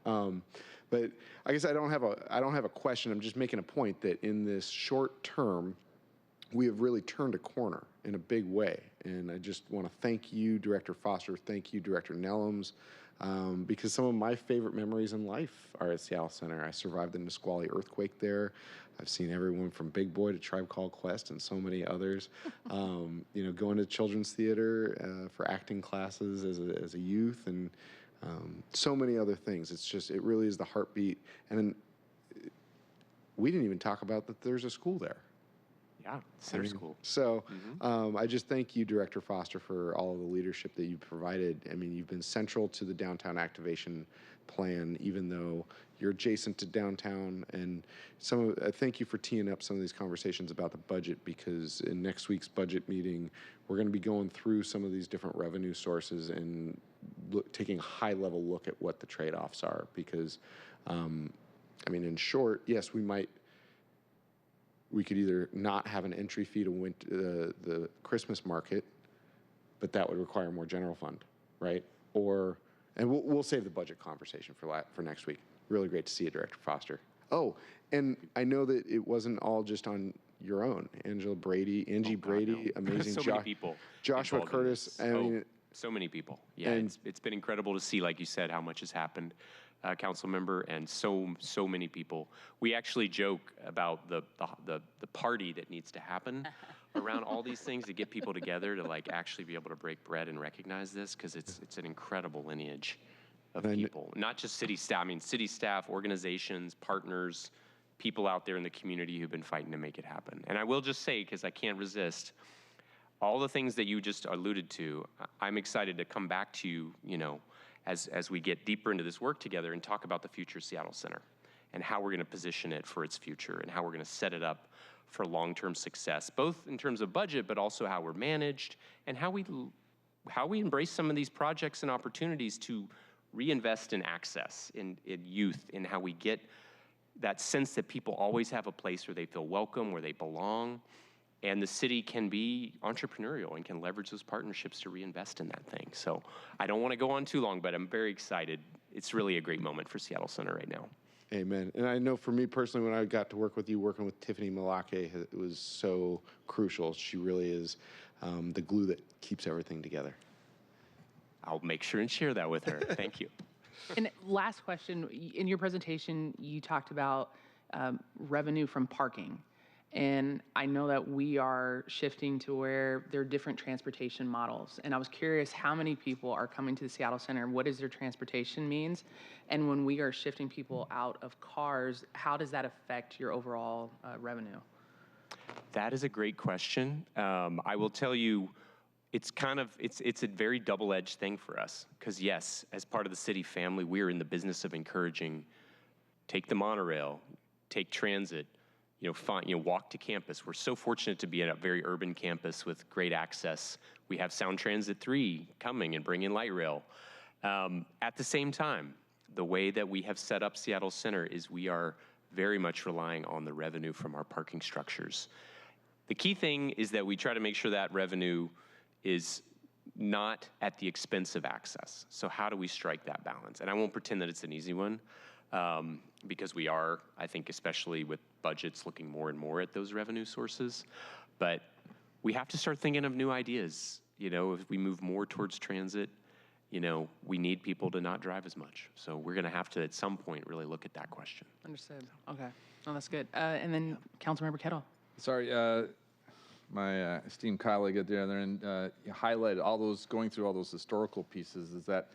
But I guess I don't have a question. I'm just making a point that in this short term, we have really turned a corner in a big way. And I just want to thank you, Director Foster. Thank you, Director Nellums, because some of my favorite memories in life are at Seattle Center. I survived the Nisqually earthquake there. I've seen everyone from Big Boy to Tribe Called Quest and so many others. Going to children's theater for acting classes as a youth, and so many other things. It really is the heartbeat. And then we didn't even talk about that there's a school there. Yeah, Cedar School. So I just thank you, Director Foster, for all of the leadership that you've provided. I mean, you've been central to the downtown activation plan, even though you're adjacent to downtown. And thank you for teeing up some of these conversations about the budget, because in next week's budget meeting, we're going to be going through some of these different revenue sources and taking a high-level look at what the trade-offs are. Because, in short, yes, we could either not have an entry fee to the Christmas market, but that would require more general fund, right? And we'll save the budget conversation for next week. Really great to see you, Director Foster. Oh, and I know that it wasn't all just on your own. Angie Brady, amazing. So many people. Joshua Curtis. So many people. Yeah, it's been incredible to see, like you said, how much has happened. Council member, and so many people. We actually joke about the party that needs to happen around all these things to get people together to actually be able to break bread and recognize this, because it's an incredible lineage of people. Not just city staff. City staff, organizations, partners, people out there in the community who've been fighting to make it happen. And I will just say, because I can't resist, all the things that you just alluded to, I'm excited to come back to you, as we get deeper into this work together and talk about the future Seattle Center and how we're going to position it for its future and how we're going to set it up for long-term success, both in terms of budget, but also how we're managed and how we embrace some of these projects and opportunities to reinvest in access, in youth, in how we get that sense that people always have a place where they feel welcome, where they belong. And the city can be entrepreneurial and can leverage those partnerships to reinvest in that thing. So I don't want to go on too long, but I'm very excited. It's really a great moment for Seattle Center right now. Amen. And I know for me personally, when I got to work with you, working with Tiffany Malake, it was so crucial. She really is the glue that keeps everything together. I'll make sure and share that with her. Thank you. And last question, in your presentation, you talked about revenue from parking. And I know that we are shifting to where there are different transportation models. And I was curious how many people are coming to the Seattle Center, what does their transportation means? And when we are shifting people out of cars, how does that affect your overall revenue? That is a great question. I will tell you, it's a very double-edged thing for us. Because yes, as part of the city family, we're in the business of encouraging, take the monorail, take transit, walk to campus. We're so fortunate to be at a very urban campus with great access. We have Sound Transit 3 coming and bringing light rail. At the same time, the way that we have set up Seattle Center is we are very much relying on the revenue from our parking structures. The key thing is that we try to make sure that revenue is not at the expense of access. So how do we strike that balance? And I won't pretend that it's an easy one. Because we are, I think, especially with budgets, looking more and more at those revenue sources. But we have to start thinking of new ideas. If we move more towards transit, we need people to not drive as much. So we're going to have to, at some point, really look at that question. Understood. Okay. Oh, that's good. And then Councilmember Kettle. Sorry, my esteemed colleague at the other end highlighted going through all those historical pieces, is that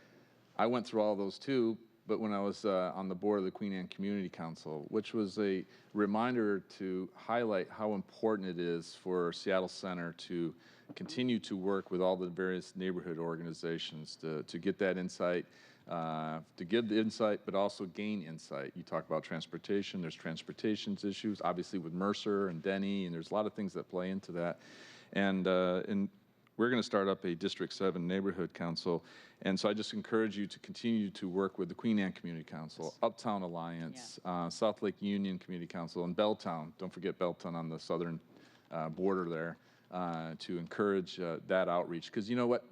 I went through all those too, but when I was on the board of the Queen Anne Community Council, which was a reminder to highlight how important it is for Seattle Center to continue to work with all the various neighborhood organizations to get that insight, to give the insight, but also gain insight. You talk about transportation, there's transportation issues, obviously with Mercer and Denny, and there's a lot of things that play into that. And we're going to start up a District 7 Neighborhood Council. And so I just encourage you to continue to work with the Queen Anne Community Council, Uptown Alliance, South Lake Union Community Council, and Belltown. Don't forget Belltown on the southern border there, to encourage that outreach. Because you know what?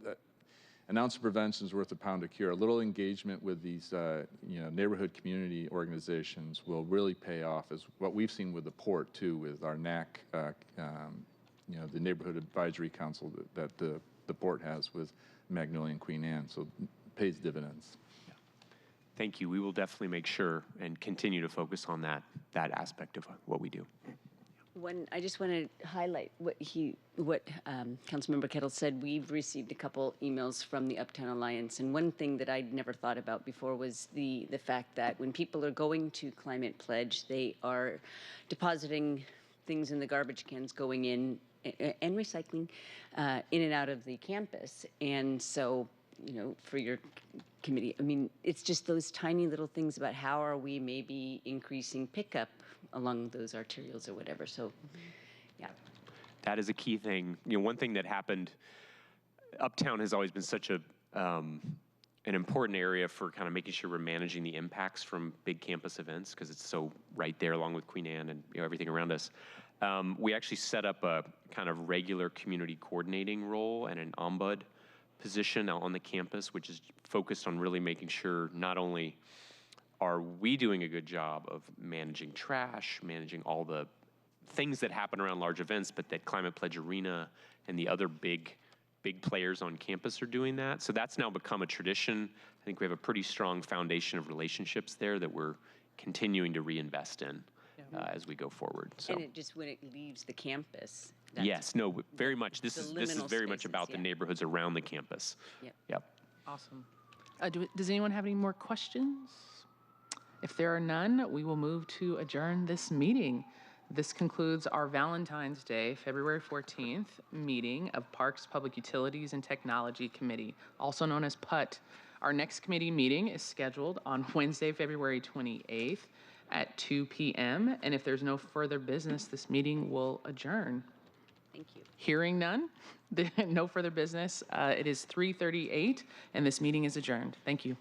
An ounce of prevention is worth a pound of cure. A little engagement with these neighborhood community organizations will really pay off, as what we've seen with the port too, with our NAC, the Neighborhood Advisory Council that the port has with Magnolia and Queen Anne. So it pays dividends. Thank you. We will definitely make sure and continue to focus on that aspect of what we do. I just want to highlight what Councilmember Kettle said. We've received a couple emails from the Uptown Alliance, and one thing that I'd never thought about before was the fact that when people are going to Climate Pledge, they are depositing things in the garbage cans, going in and recycling in and out of the campus. And so, for your committee, I mean, it's just those tiny little things about how are we maybe increasing pickup along those arterials or whatever. So, yeah. That is a key thing. One thing that happened, Uptown has always been such an important area for kind of making sure we're managing the impacts from big campus events, because it's so right there along with Queen Anne and everything around us. We actually set up a kind of regular community coordinating role and an ombud position out on the campus, which is focused on really making sure not only are we doing a good job of managing trash, managing all the things that happen around large events, but that Climate Pledge Arena and the other big players on campus are doing that. So that's now become a tradition. I think we have a pretty strong foundation of relationships there that we're continuing to reinvest in as we go forward. So. And it just, when it leaves the campus. Yes, no, very much. This is very much about the yeah. neighborhoods around the campus. Yep. Awesome. Does anyone have any more questions? If there are none, we will move to adjourn this meeting. This concludes our Valentine's Day, February 14th meeting of Parks, Public Utilities, and Technology Committee, also known as PUT. Our next committee meeting is scheduled on Wednesday, February 28th at 2 p.m. And if there's no further business, this meeting will adjourn. Thank you. Hearing none, no further business. It is 3:38, and this meeting is adjourned. Thank you.